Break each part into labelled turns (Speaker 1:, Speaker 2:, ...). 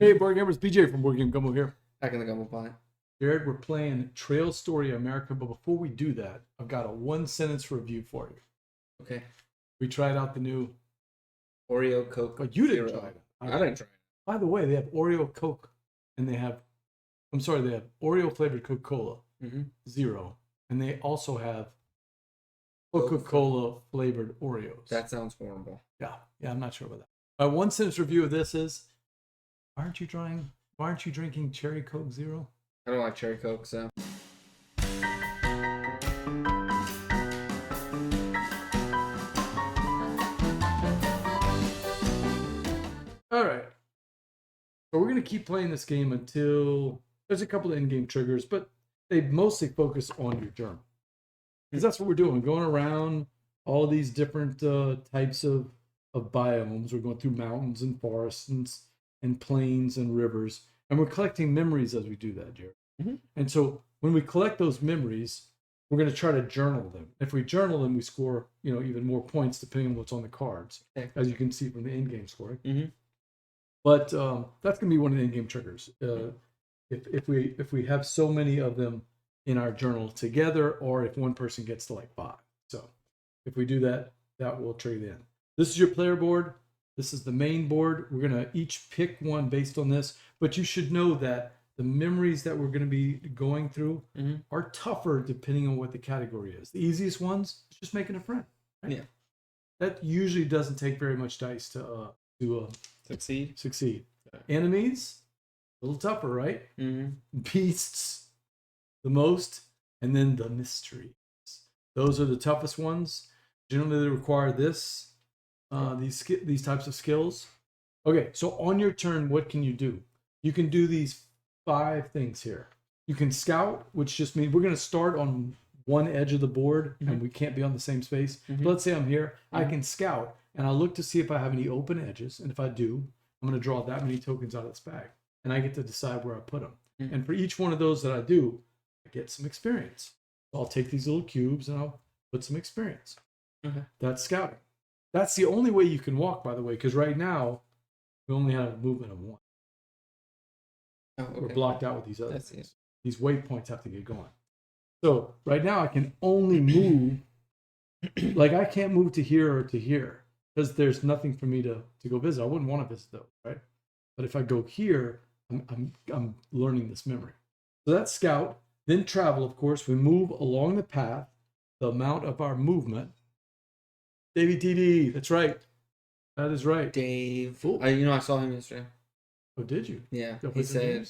Speaker 1: Hey, board gamers, BJ from Game Gumbo here.
Speaker 2: Back in the Gumbo pot.
Speaker 1: Jerod, we're playing Trail Story America, but before we do that, I've got a one-sentence review for you.
Speaker 2: Okay.
Speaker 1: We tried out the new
Speaker 2: Oreo Coke.
Speaker 1: but you didn't
Speaker 2: Zero.
Speaker 1: try it.
Speaker 2: I didn't try it.
Speaker 1: By the way, they have Oreo Coke, and they have Oreo flavored Coca-Cola, Zero, and they also have Coca-Cola flavored Oreos.
Speaker 2: That sounds horrible.
Speaker 1: Yeah, I'm not sure about that. My one-sentence review of this is: Why aren't you drinking Cherry Coke Zero?
Speaker 2: I don't like cherry Coke, so.
Speaker 1: All right. So we're going to keep playing this game until there's a couple of in-game triggers, but they mostly focus on your journal. Because that's what we're doing. Going around all these different types of biomes. We're going through mountains and forests and plains and rivers. And we're collecting memories as we do that, Jerod. And so when we collect those memories, we're going to try to journal them. If we journal them, we score, even more points depending on what's on the cards, as you can see from the in-game scoring. But that's going to be one of the in-game triggers. If we have so many of them in our journal together, or if one person gets to like 5. So if we do that, that will trigger the end. This is your player board. This is the main board. We're going to each pick one based on this, but you should know that the memories that we're going to be going through are tougher depending on what the category is. The easiest ones is just making a friend. Right? Yeah. That usually doesn't take very much dice to succeed. Enemies, a little tougher, right? Beasts, the most, and then the mysteries. Those are the toughest ones. Generally, they require these types of skills. Okay, so on your turn, what can you do? You can do these 5 things here. You can scout, which just means we're going to start on one edge of the board, and we can't be on the same space. But let's say I'm here. I can scout, and I'll look to see if I have any open edges. And if I do, I'm going to draw that many tokens out of this bag. And I get to decide where I put them. And for each one of those that I do, I get some experience. So I'll take these little cubes, and I'll put some experience. That's scouting. That's the only way you can walk, by the way, because right now, we only have a movement of 1. We're blocked out with these other things. These waypoints have to get going. So right now I can only move, like I can't move to here or to here because there's nothing for me to go visit. I wouldn't want to visit those, right? But if I go here, I'm learning this memory. So that's scout. Then travel, of course. We move along the path, the amount of our movement. Davey TD, that's right. That is right.
Speaker 2: Dave. I saw him yesterday.
Speaker 1: Oh, did you?
Speaker 2: Yeah. He said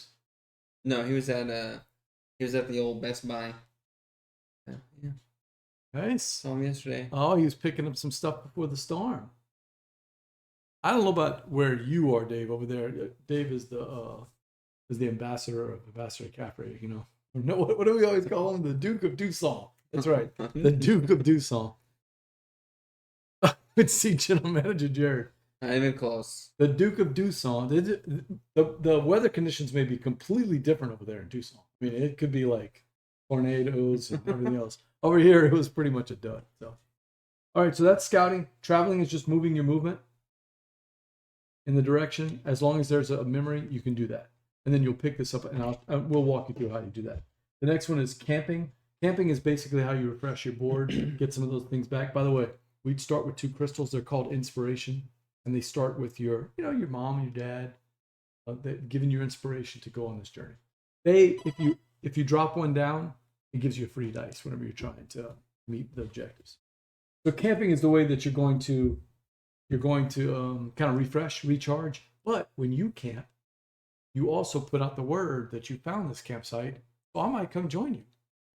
Speaker 2: no, he was at the old Best Buy. Yeah.
Speaker 1: Nice.
Speaker 2: Saw him yesterday.
Speaker 1: Oh, he was picking up some stuff before the storm. I don't know about where you are, Dave, over there. Dave is the ambassador of Ambassador Caffrey, No, what do we always call him? The Duke of Dusson. That's right. The Duke of Dusson. Let's see, General Manager Jerod.
Speaker 2: I'm even close.
Speaker 1: The Duke of Dusson. The weather conditions may be completely different over there in Dusson. I mean, it could be like tornadoes and everything else. Over here, it was pretty much a dud. So, all right. So that's scouting. Traveling is just moving your movement in the direction. As long as there's a memory, you can do that. And then you'll pick this up, and we'll walk you through how you do that. The next one is camping. Camping is basically how you refresh your board, get some of those things back. By the way, we'd start with 2 crystals. They're called inspiration. And they start with your mom and your dad, giving you inspiration to go on this journey. If you drop one down, it gives you a free dice whenever you're trying to meet the objectives. So camping is the way that you're going to kind of refresh, recharge. But when you camp, you also put out the word that you found this campsite. So I might come join you.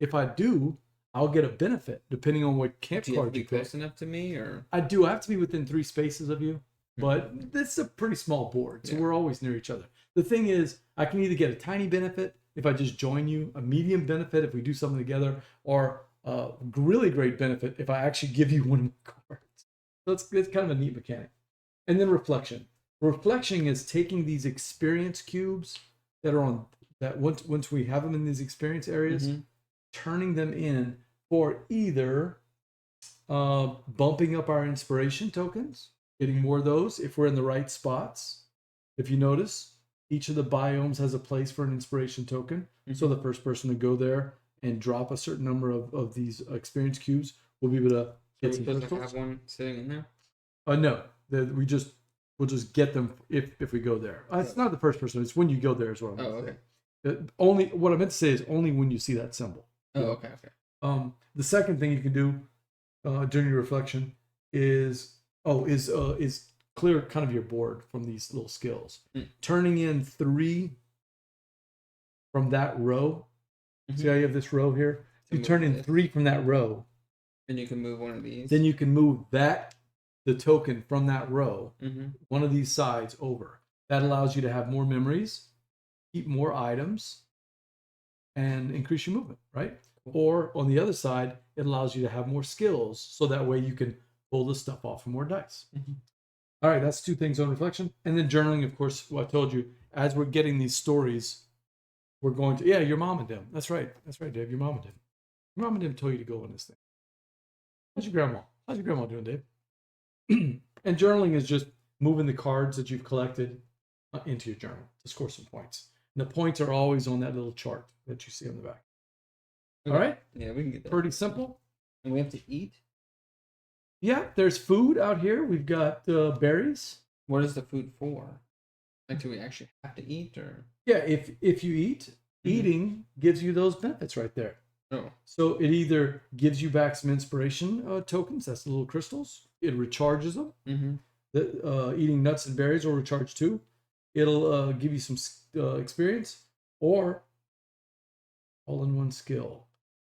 Speaker 1: If I do, I'll get a benefit depending on what camp card you pick.
Speaker 2: Close enough to me, or
Speaker 1: I do. I have to be within 3 spaces of you. But this is a pretty small board, so we're always near each other. The thing is, I can either get a tiny benefit if I just join you, a medium benefit if we do something together, or a really great benefit if I actually give you one of my cards. So it's kind of a neat mechanic. And then reflection. Reflection is taking these experience cubes that are on that once we have them in these experience areas, turning them in for either bumping up our inspiration tokens, getting more of those if we're in the right spots. If you notice, each of the biomes has a place for an inspiration token. So the first person to go there and drop a certain number of these experience cubes will be able to get some crystals.
Speaker 2: Have one sitting in there.
Speaker 1: No, we'll just get them if we go there. It's not the first person. It's when you go there is what I'm saying. Only what I meant to say is only when you see that symbol.
Speaker 2: Oh, okay.
Speaker 1: The second thing you can do during your reflection is clear kind of your board from these little skills. Turning in 3 from that row. See how you have this row here? You turn in 3 from that row.
Speaker 2: And you can move one of these.
Speaker 1: Then you can move the token from that row, one of these sides over. That allows you to have more memories, keep more items, and increase your movement, right? Or on the other side, it allows you to have more skills, so that way you can pull the stuff off from more dice. All right, that's 2 things on reflection. And then journaling, of course, what I told you, as we're getting these stories, we're going to, your mom and them. That's right, Dave, your mom and them. Your mom and them told you to go on this thing. How's your grandma doing, Dave? And journaling is just moving the cards that you've collected into your journal to score some points. And the points are always on that little chart that you see on the back. All right?
Speaker 2: Yeah, we can get that.
Speaker 1: Pretty simple.
Speaker 2: And we have to eat?
Speaker 1: Yeah, there's food out here. We've got berries.
Speaker 2: What is the food for? Like, do we actually have to eat, or?
Speaker 1: Yeah, if you eat, eating gives you those benefits right there.
Speaker 2: Oh.
Speaker 1: So it either gives you back some inspiration tokens, that's the little crystals. It recharges them. Eating nuts and berries will recharge too. It'll give you some experience, or all-in-one skill.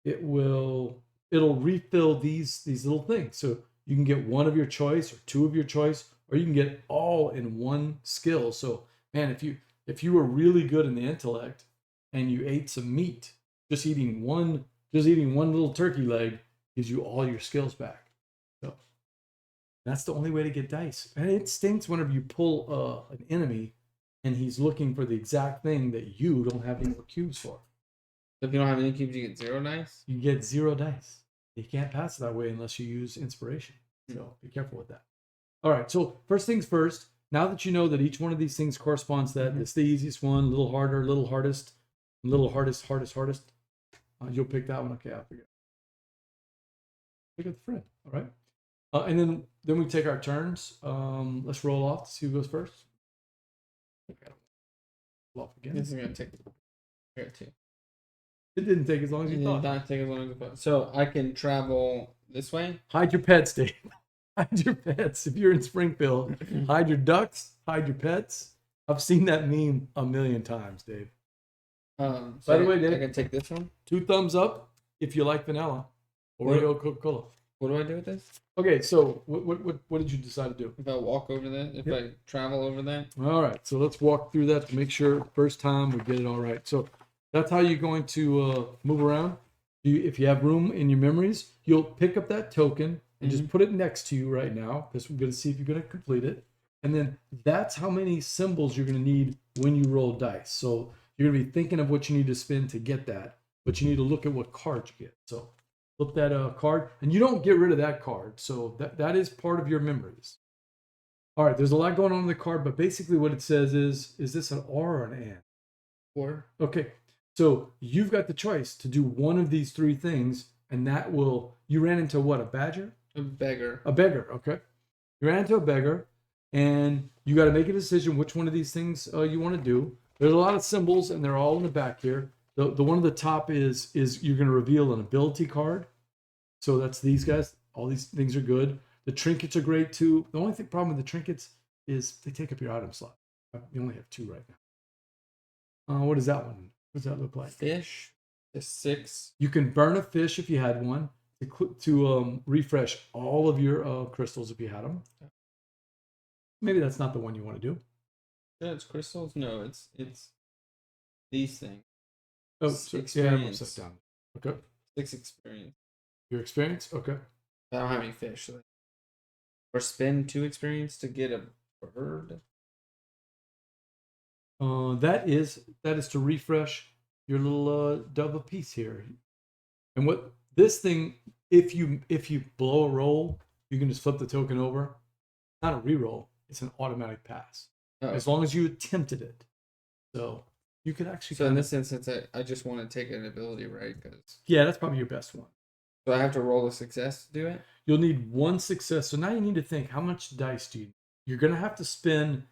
Speaker 1: It'll refill these little things. So you can get one of your choice or 2 of your choice, or you can get all in one skill. So man, if you were really good in the intellect and you ate some meat, just eating one little turkey leg gives you all your skills back. So that's the only way to get dice. And it stinks whenever you pull an enemy and he's looking for the exact thing that you don't have any more cubes for.
Speaker 2: So if you don't have any cubes, you get 0 dice?
Speaker 1: You get 0 dice. You can't pass it that way unless you use inspiration. So be careful with that. All right, so first things first, now that you know that each one of these things corresponds to that, it's the easiest one, a little harder, a little hardest, a little hardest. You'll pick that one. Okay, I'll pick it. Pick up the friend. All right. And then we take our turns. Let's roll off to see who goes first. Roll off again.
Speaker 2: This is going to take here too.
Speaker 1: It didn't take as long as you thought.
Speaker 2: It did not take as long as you thought. So I can travel this way?
Speaker 1: Hide your pets, Dave. Hide your pets. If you're in Springfield, hide your ducks, hide your pets. I've seen that meme a million times, Dave.
Speaker 2: So
Speaker 1: By the way, Dave,
Speaker 2: I can take this one.
Speaker 1: 2 thumbs up if you like vanilla. Oreo, Coca-Cola.
Speaker 2: What do I do with this?
Speaker 1: Okay, so what did you decide to do?
Speaker 2: If I walk over that, if I travel over that.
Speaker 1: All right, so let's walk through that to make sure first time we get it all right. So that's how you're going to move around. If you have room in your memories, you'll pick up that token and just put it next to you right now, because we're going to see if you're going to complete it. And then that's how many symbols you're going to need when you roll dice. So you're going to be thinking of what you need to spend to get that, but you need to look at what card you get. So flip that card, and you don't get rid of that card. So that is part of your memories. All right, there's a lot going on in the card, but basically what it says is this an R or an N?
Speaker 2: Or?
Speaker 1: Okay, so you've got the choice to do one of these 3 things, and that will, you ran into what, a badger?
Speaker 2: A beggar.
Speaker 1: A beggar, okay. You ran into a beggar, and you got to make a decision which one of these things you want to do. There's a lot of symbols, and they're all in the back here. The one at the top is you're going to reveal an ability card. So that's these guys. All these things are good. The trinkets are great too. The only problem with the trinkets is they take up your item slot. You only have 2 right now. What is that one? What does that look like?
Speaker 2: Fish. The 6.
Speaker 1: You can burn a fish if you had one to refresh all of your crystals if you had them. Maybe that's not the one you want to do.
Speaker 2: Yeah, it's crystals. No, it's these things.
Speaker 1: Oh,
Speaker 2: experience.
Speaker 1: Yeah, I'm upside down. Okay.
Speaker 2: 6 experience.
Speaker 1: Your experience? Okay.
Speaker 2: I don't have any fish. So or spend 2 experience to get a bird.
Speaker 1: That is to refresh your little dove of peace here. And what this thing, if you blow a roll, you can just flip the token over. Not a reroll. It's an automatic pass.
Speaker 2: Oh.
Speaker 1: As long as you attempted it. So you could actually.
Speaker 2: So in this instance, I just want to take an ability, right?
Speaker 1: Yeah, that's probably your best one.
Speaker 2: So I have to roll a success to do it?
Speaker 1: You'll need one success. So now you need to think, how much dice do you need? You're going to have to spin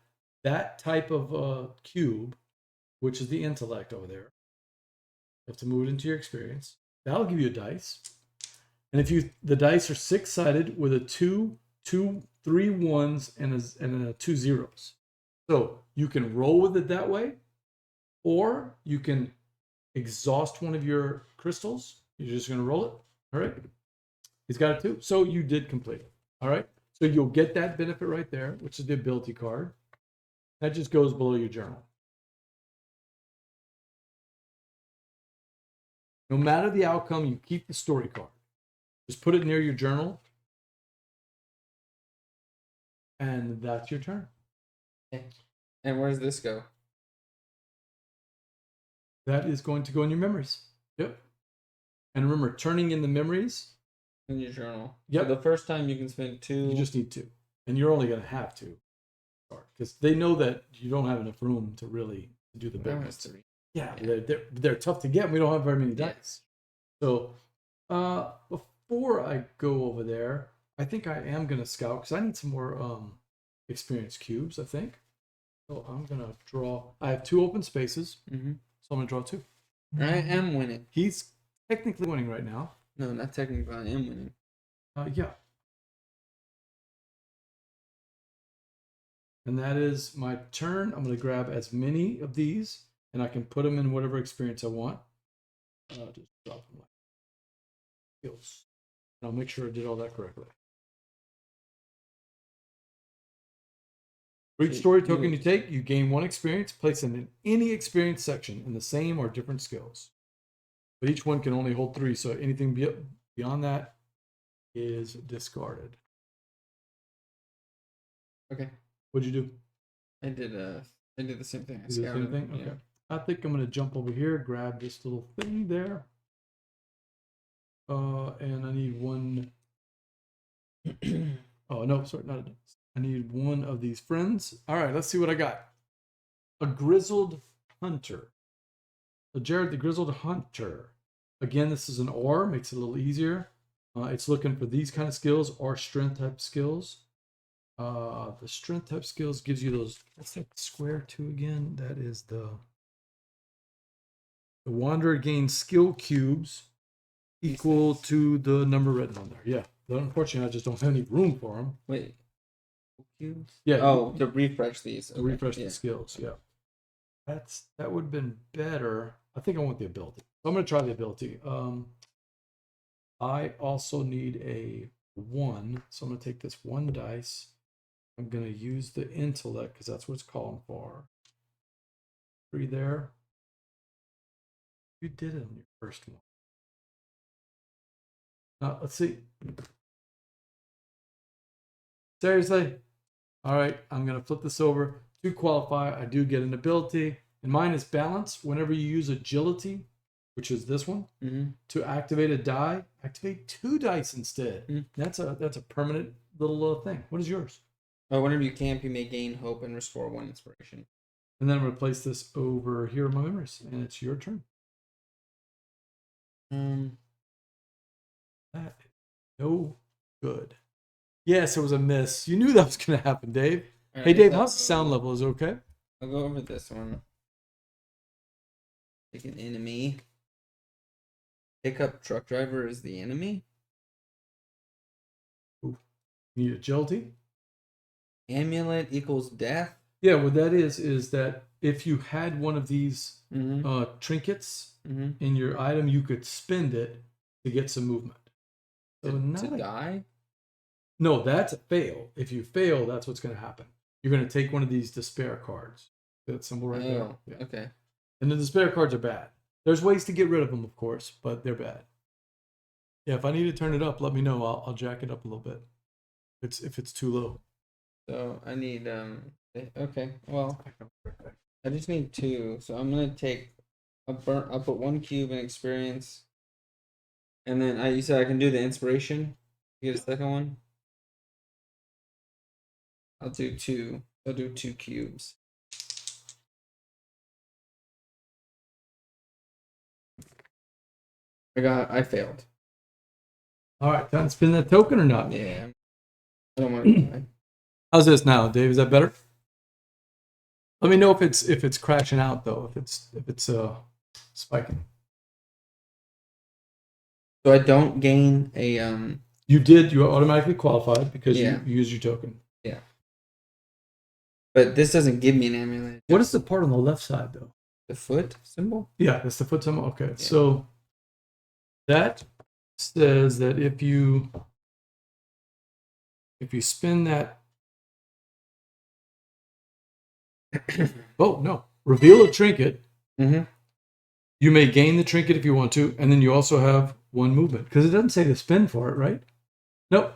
Speaker 1: that type of cube, which is the intellect over there. You have to move it into your experience. That'll give you a dice. And if the dice are 6-sided with a 2, 3 ones, and a 2 zeros. So you can roll with it that way, or you can exhaust one of your crystals. You're just going to roll it. All right. He's got it too. So you did complete it. All right. So you'll get that benefit right there, which is the ability card. That just goes below your journal. No matter the outcome, you keep the story card. Just put it near your journal. And that's your turn.
Speaker 2: Okay. And where does this go?
Speaker 1: That is going to go in your memories. Yep. And remember, turning in the memories.
Speaker 2: In your journal.
Speaker 1: Yep.
Speaker 2: So the first time you can spend 2.
Speaker 1: You just need 2. And you're only going to have 2. Because they know that you don't have enough room to really do the big ones. Yeah, they're tough to get. We don't have very many dice. So before I go over there, I think I am going to scout because I need some more experience cubes, I think. So I'm going to draw. I have 2 open spaces.
Speaker 2: Mm-hmm.
Speaker 1: So I'm going to draw 2.
Speaker 2: I am winning.
Speaker 1: He's technically winning right now.
Speaker 2: No, not technically. I am winning.
Speaker 1: Yeah. And that is my turn. I'm going to grab as many of these, and I can put them in whatever experience I want. Just drop them like skills. And I'll make sure I did all that correctly. For each story token you take, you gain 1 experience. Place them in any experience section in the same or different skills. But each one can only hold 3, so anything beyond that is discarded.
Speaker 2: Okay.
Speaker 1: What'd you do?
Speaker 2: I did the same thing.
Speaker 1: You did the same thing? Okay. Yeah. I think I'm going to jump over here, grab this little thing there. And I need 1. Oh, no, sorry, not a dice. I need 1 of these friends. All right, let's see what I got. A grizzled hunter. So Jerod the grizzled hunter. Again, this is an or, makes it a little easier. It's looking for these kind of skills or strength type skills. The strength type skills gives you those. What's that square 2 again? That is the wanderer gains skill cubes equal to the number written on there. Yeah. But unfortunately, I just don't have any room for them.
Speaker 2: Wait. Cubes?
Speaker 1: Yeah.
Speaker 2: Oh, to refresh these.
Speaker 1: To refresh the skills. Yeah. That would have been better. I think I want the ability. So I'm going to try the ability. I also need a 1. So I'm going to take this 1 dice. I'm going to use the intellect because that's what it's calling for. 3 there. You did it on your first one. Let's see. Seriously? All right, I'm going to flip this over. To qualify, I do get an ability. And mine is balance. Whenever you use agility, which is this one, to activate a die, activate 2 dice instead. That's a permanent little thing. What is yours?
Speaker 2: Whenever you camp, you may gain hope and restore 1 inspiration.
Speaker 1: And then I'm going to place this over here in my memories, and it's your turn. That is no good. Yes, it was a miss. You knew that was going to happen, Dave. Right, hey, Dave, how's the sound level? Is it okay?
Speaker 2: I'll go over this one. Pick an enemy. Pick up truck driver as the enemy.
Speaker 1: Ooh. Need agility.
Speaker 2: Amulet equals death.
Speaker 1: Yeah, what that is that if you had one of these trinkets in your item, you could spend it to get some movement. So
Speaker 2: to die?
Speaker 1: No, that's a fail. If you fail, that's what's going to happen. You're going to take one of these despair cards. That symbol right there. Yeah.
Speaker 2: Okay.
Speaker 1: And the despair cards are bad. There's ways to get rid of them, of course, but they're bad. Yeah, if I need to turn it up, let me know. I'll jack it up a little bit. If it's too low.
Speaker 2: So I need okay. Well, I just need 2. So I'm gonna take I'll put 1 cube in experience, and then you said I can do the inspiration. You get a second one. I'll do 2. I'll do 2 cubes. I failed.
Speaker 1: All right, time to spin that token or not?
Speaker 2: Yeah. I don't want to die.
Speaker 1: How's this now, Dave? Is that better? Let me know if it's crashing out though. If it's spiking.
Speaker 2: So I don't gain a
Speaker 1: You automatically qualified because
Speaker 2: Yeah.
Speaker 1: you used your token.
Speaker 2: Yeah. But this doesn't give me an amulet.
Speaker 1: What is the part on the left side though?
Speaker 2: The foot symbol?
Speaker 1: Yeah, that's the foot symbol. Okay, so that says that if you spin that, oh no, reveal a trinket.
Speaker 2: Mm-hmm.
Speaker 1: You may gain the trinket if you want to, and then you also have one movement because it doesn't say to spin for it, right? Nope.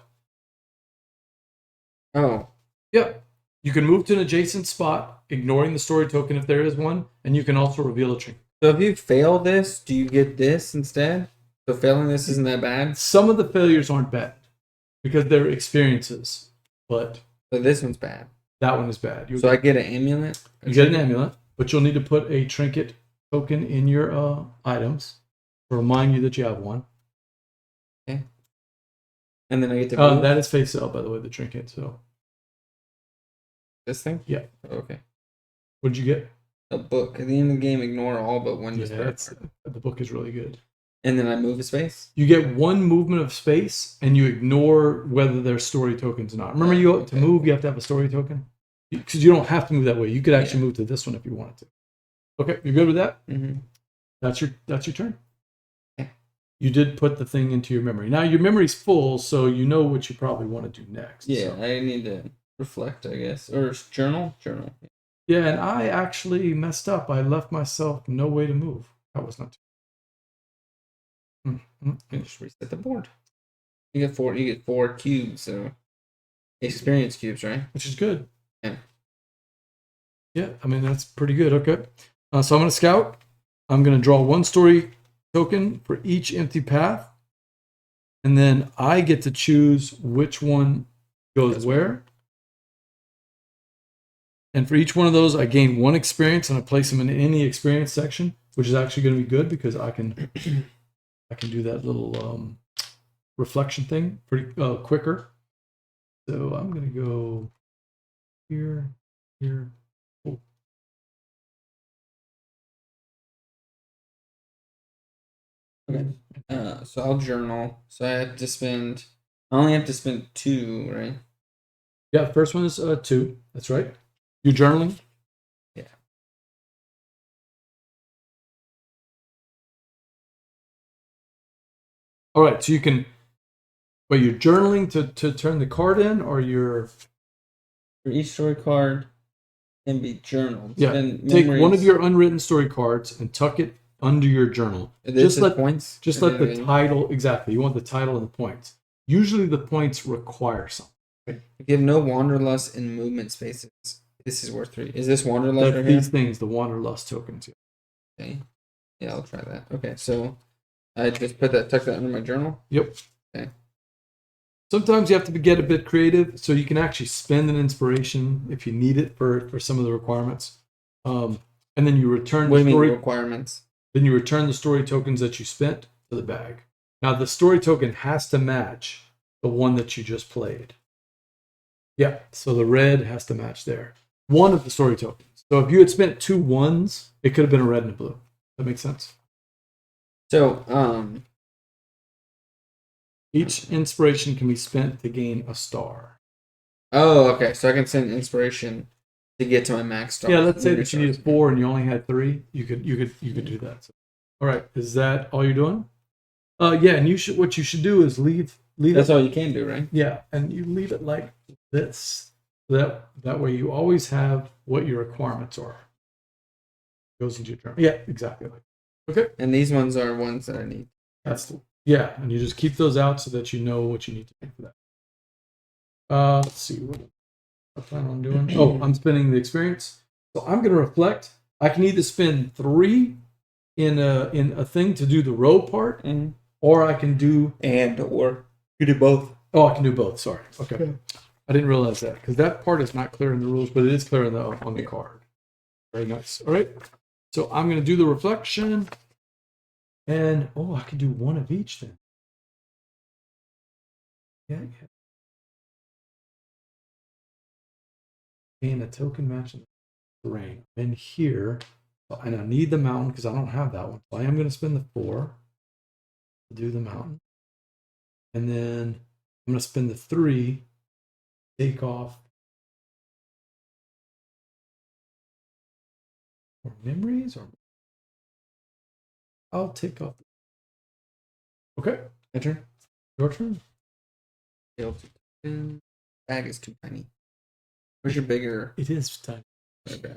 Speaker 2: Oh.
Speaker 1: Yep. You can move to an adjacent spot, ignoring the story token if there is one, and you can also reveal a trinket.
Speaker 2: So if you fail this, do you get this instead? So failing this isn't that bad?
Speaker 1: Some of the failures aren't bad because they're experiences, but
Speaker 2: So this one's bad.
Speaker 1: that one is bad.
Speaker 2: So I get an amulet?
Speaker 1: You get an amulet, but you'll need to put a trinket token in your items to remind you that you have one.
Speaker 2: Okay. And then I get to move
Speaker 1: that is face up, by the way, the trinket. So
Speaker 2: this thing?
Speaker 1: Yeah.
Speaker 2: Okay.
Speaker 1: what'd you get?
Speaker 2: A book. At the end of the game, ignore all but one
Speaker 1: Yeah,
Speaker 2: discard card.
Speaker 1: the book is really good.
Speaker 2: And then I move a space?
Speaker 1: You get one movement of space, and you ignore whether there's story tokens or not. Remember, to move, you have to have a story token because you don't have to move that way. You could actually move to this one if you wanted to. Okay, you're good with that?
Speaker 2: Mm-hmm.
Speaker 1: That's your turn.
Speaker 2: Okay.
Speaker 1: You did put the thing into your memory. Now your memory's full, so you know what you probably want to do next.
Speaker 2: Yeah,
Speaker 1: so.
Speaker 2: I need to reflect, I guess. Or journal? Journal.
Speaker 1: Yeah, and I actually messed up. I left myself no way to move. That was not.
Speaker 2: Just reset the board. You get four cubes, so experience cubes, right?
Speaker 1: Which is good.
Speaker 2: Yeah.
Speaker 1: Yeah, I mean that's pretty good. Okay, so I'm gonna scout. I'm gonna draw one story token for each empty path, and then I get to choose which one goes where. And for each one of those, I gain one experience, and I place them in any experience section, which is actually going to be good because I can do that little reflection thing pretty quicker. So I'm going to go here, here. Oh.
Speaker 2: Okay. So I'll journal. So I only have to spend 2, right?
Speaker 1: Yeah, the first one is 2. That's right. You're journaling?
Speaker 2: Yeah.
Speaker 1: All right, so you can. Wait, you're journaling to turn the card in, or you're.
Speaker 2: For each story card can be journaled.
Speaker 1: Yeah. Take one of your unwritten story cards and tuck it under your journal.
Speaker 2: Just let points.
Speaker 1: Just let the title exactly. You want the title and the points. Usually the points require something. Right?
Speaker 2: If you have no wanderlust in movement spaces, this is worth 3. Is this wanderlust right
Speaker 1: these
Speaker 2: here?
Speaker 1: things, the wanderlust tokens.
Speaker 2: Okay. Yeah, I'll try that. Okay, so I just tuck that under my journal.
Speaker 1: Yep.
Speaker 2: Okay.
Speaker 1: Sometimes you have to get a bit creative, so you can actually spend an inspiration if you need it for some of the requirements. And then you return
Speaker 2: What do you
Speaker 1: story
Speaker 2: mean requirements.
Speaker 1: Then you return the story tokens that you spent to the bag. Now the story token has to match the one that you just played. Yeah, so the red has to match there. One of the story tokens. So if you had spent 2 ones, it could have been a red and a blue. That makes sense.
Speaker 2: So
Speaker 1: each inspiration can be spent to gain a star.
Speaker 2: Oh, okay. So I can send inspiration to get to my max star.
Speaker 1: Yeah, let's say that you needed 4 and you only had 3. You could do that. So, all right, is that all you're doing? Yeah, and what you should do is leave.
Speaker 2: That's all you can do, right?
Speaker 1: Yeah, and you leave it like this. That way you always have what your requirements are. Goes into your journal. Yeah, exactly. Okay.
Speaker 2: And these ones are ones that I need.
Speaker 1: Yeah, and you just keep those out so that you know what you need to do for that. Let's see what I plan on doing. Oh, I'm spending the experience. So I'm going to reflect. I can either spend 3 in a thing to do the row part, or I can do
Speaker 2: or you do both.
Speaker 1: Oh, I can do both. Sorry. Okay. I didn't realize that because that part is not clear in the rules, but it is clear on the card. Very nice. All right. So I'm going to do the reflection. And I could do one of each then. Yeah. Gain a token match in the terrain. And here, and I need the mountain because I don't have that one. So I am going to spend the 4 to do the mountain. And then I'm going to spend the 3, take off more memories, or I'll take off. Okay.
Speaker 2: My turn.
Speaker 1: Your turn.
Speaker 2: Bag is too tiny. Where's your bigger?
Speaker 1: It is time.
Speaker 2: Okay.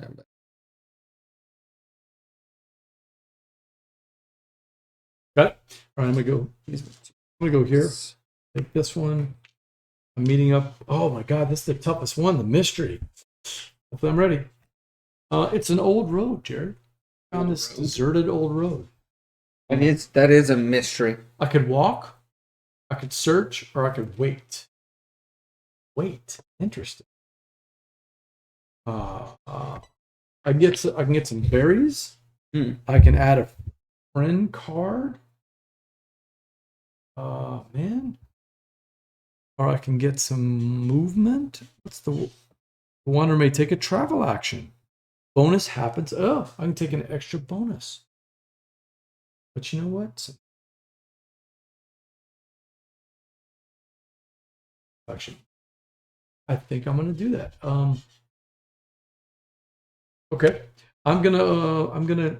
Speaker 1: Got it. All right, I'm gonna go here. Take this one. I'm meeting up. Oh my god, this is the toughest one, the mystery. Hopefully I'm ready. It's an old road, Jerod. Found this deserted old road.
Speaker 2: And that is a mystery.
Speaker 1: I could walk, I could search, or I could wait. Wait. Interesting. I can get some berries. I can add a friend card. Man. Or I can get some movement. What's the wanderer may take a travel action. Bonus happens. Oh, I can take an extra bonus. But you know what? Actually, I think I'm gonna do that. Okay. I'm gonna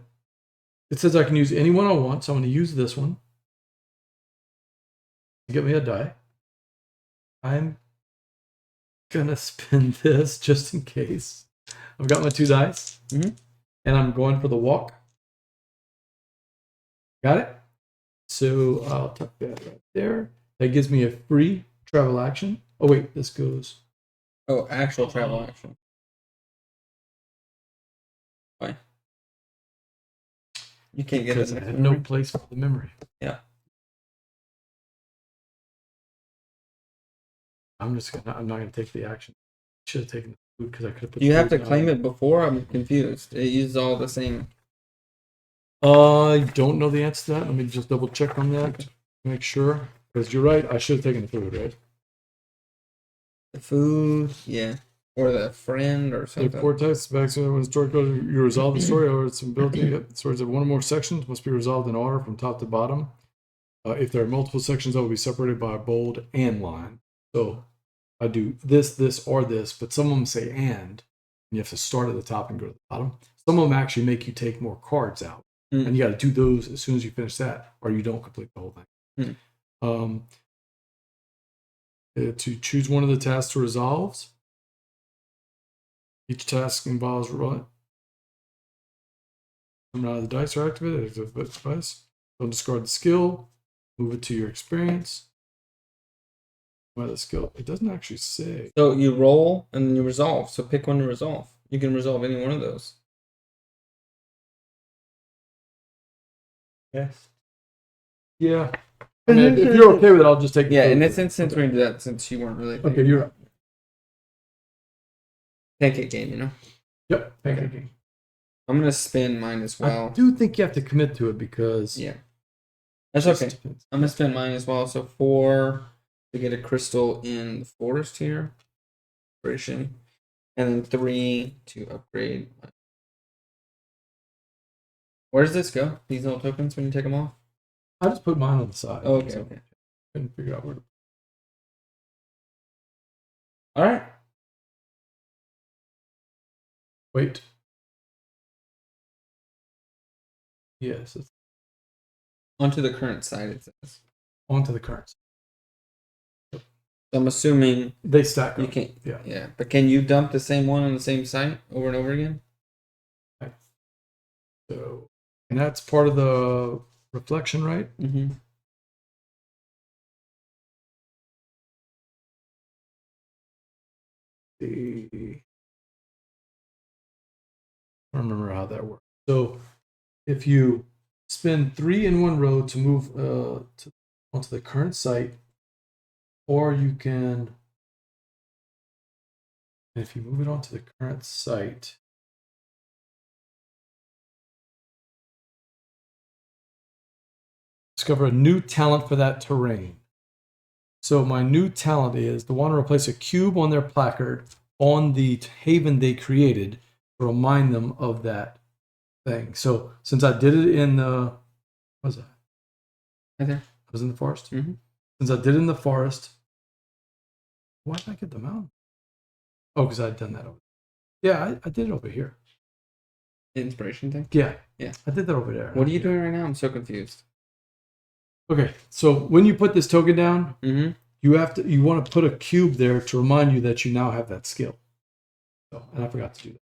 Speaker 1: it says I can use any one I want, so I'm gonna use this one to get me a die. I'm gonna spin this just in case. I've got my 2 dice, and I'm going for the walk. Got it? So I'll tuck that right there. That gives me a free travel action. Oh wait, this goes.
Speaker 2: Oh, actual travel action. Why? You can't get
Speaker 1: because I have no place for the memory.
Speaker 2: Yeah.
Speaker 1: I'm not gonna take the action. Should have taken the food because I could have put.
Speaker 2: You have to claim it before. I'm confused. It uses all the same.
Speaker 1: I don't know the answer to that. Let me just double check on that to make sure. Because you're right. I should have taken the food, right?
Speaker 2: The food, yeah, or the friend or something.
Speaker 1: The cortex back to when the story goes, you resolve the story or its ability. Stories of one or more sections must be resolved in order from top to bottom. If there are multiple sections, that will be separated by a bold and line. So I do this, or this, but some of them say and you have to start at the top and go to the bottom. Some of them actually make you take more cards out, and you got to do those as soon as you finish that, or you don't complete the whole thing. To choose one of the tasks to resolve. Each task involves rolling. Now the dice are activated. Device. Don't discard the skill. Move it to your experience. By the skill, it doesn't actually say.
Speaker 2: So you roll and then you resolve. So pick one to resolve. You can resolve any one of those.
Speaker 1: Yes. Yeah. I mean, if you're okay with it, I'll just take.
Speaker 2: Yeah, in this instance, we're gonna do that since you weren't really.
Speaker 1: Okay, you're right.
Speaker 2: Pancake game, you know.
Speaker 1: Yep, pancake game.
Speaker 2: I'm gonna spin mine as well.
Speaker 1: I do think you have to commit to it because.
Speaker 2: Yeah. That's okay. I'm gonna spin mine as well. So 4 to get a crystal in the forest here. And then 3 to upgrade. Where does this go? These little tokens when you take them off?
Speaker 1: I just put mine on the side.
Speaker 2: Oh, okay, okay.
Speaker 1: Couldn't figure out where to.
Speaker 2: All right.
Speaker 1: Wait. Yes.
Speaker 2: Onto the current side, it says.
Speaker 1: Onto the current.
Speaker 2: So I'm assuming
Speaker 1: they stack up.
Speaker 2: You can't.
Speaker 1: Yeah.
Speaker 2: Yeah. But can you dump the same one on the same site over and over again?
Speaker 1: Okay. So, and that's part of the reflection, right?
Speaker 2: Mm-hmm.
Speaker 1: I don't remember how that works. So if you spend 3 in one row to move onto the current site, or you can, and if you move it onto the current site, Discover a new talent for that terrain. So my new talent is to want to replace a cube on their placard on the haven they created to remind them of that thing. So since I did it in the, what was that?
Speaker 2: Right there.
Speaker 1: I was in the forest.
Speaker 2: Mm-hmm.
Speaker 1: Since I did it in the forest, why did I get the mountain? Oh, because I'd done that over. Yeah, I did it over here.
Speaker 2: Inspiration thing.
Speaker 1: Yeah,
Speaker 2: Yeah.
Speaker 1: I did that over there.
Speaker 2: What are you doing right now? I'm so confused.
Speaker 1: Okay, so when you put this token down,
Speaker 2: Mm-hmm.
Speaker 1: you want to put a cube there to remind you that you now have that skill. So, and I forgot to do that.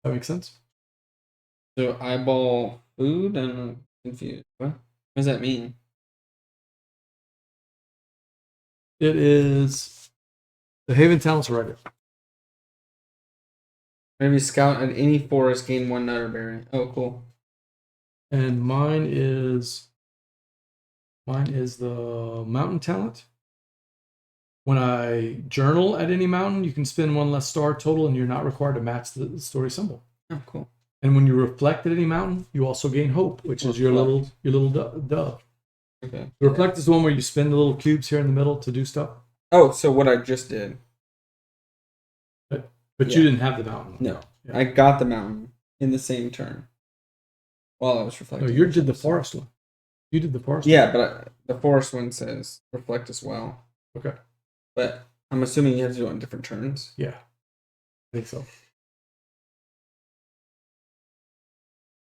Speaker 1: That makes sense?
Speaker 2: So eyeball food. I'm confused. What does that mean?
Speaker 1: It is the Haven talents right here.
Speaker 2: Maybe scout at any forest, gain 1 nutter berry. Oh, cool.
Speaker 1: And mine is the mountain talent. When I journal at any mountain, you can spend 1 less star total, and you're not required to match the story symbol.
Speaker 2: Oh, cool.
Speaker 1: And when you reflect at any mountain, you also gain hope, which is your little dove.
Speaker 2: Okay.
Speaker 1: The reflect is the one where you spin the little cubes here in the middle to do stuff.
Speaker 2: Oh, so what I just did.
Speaker 1: But you didn't have the mountain.
Speaker 2: No.
Speaker 1: Yeah.
Speaker 2: I got the mountain in the same turn while I was reflecting.
Speaker 1: No, you did the forest one. You did the forest one.
Speaker 2: Yeah, but the forest one says reflect as well.
Speaker 1: Okay.
Speaker 2: But I'm assuming you have to do it on different turns.
Speaker 1: Yeah. I think so.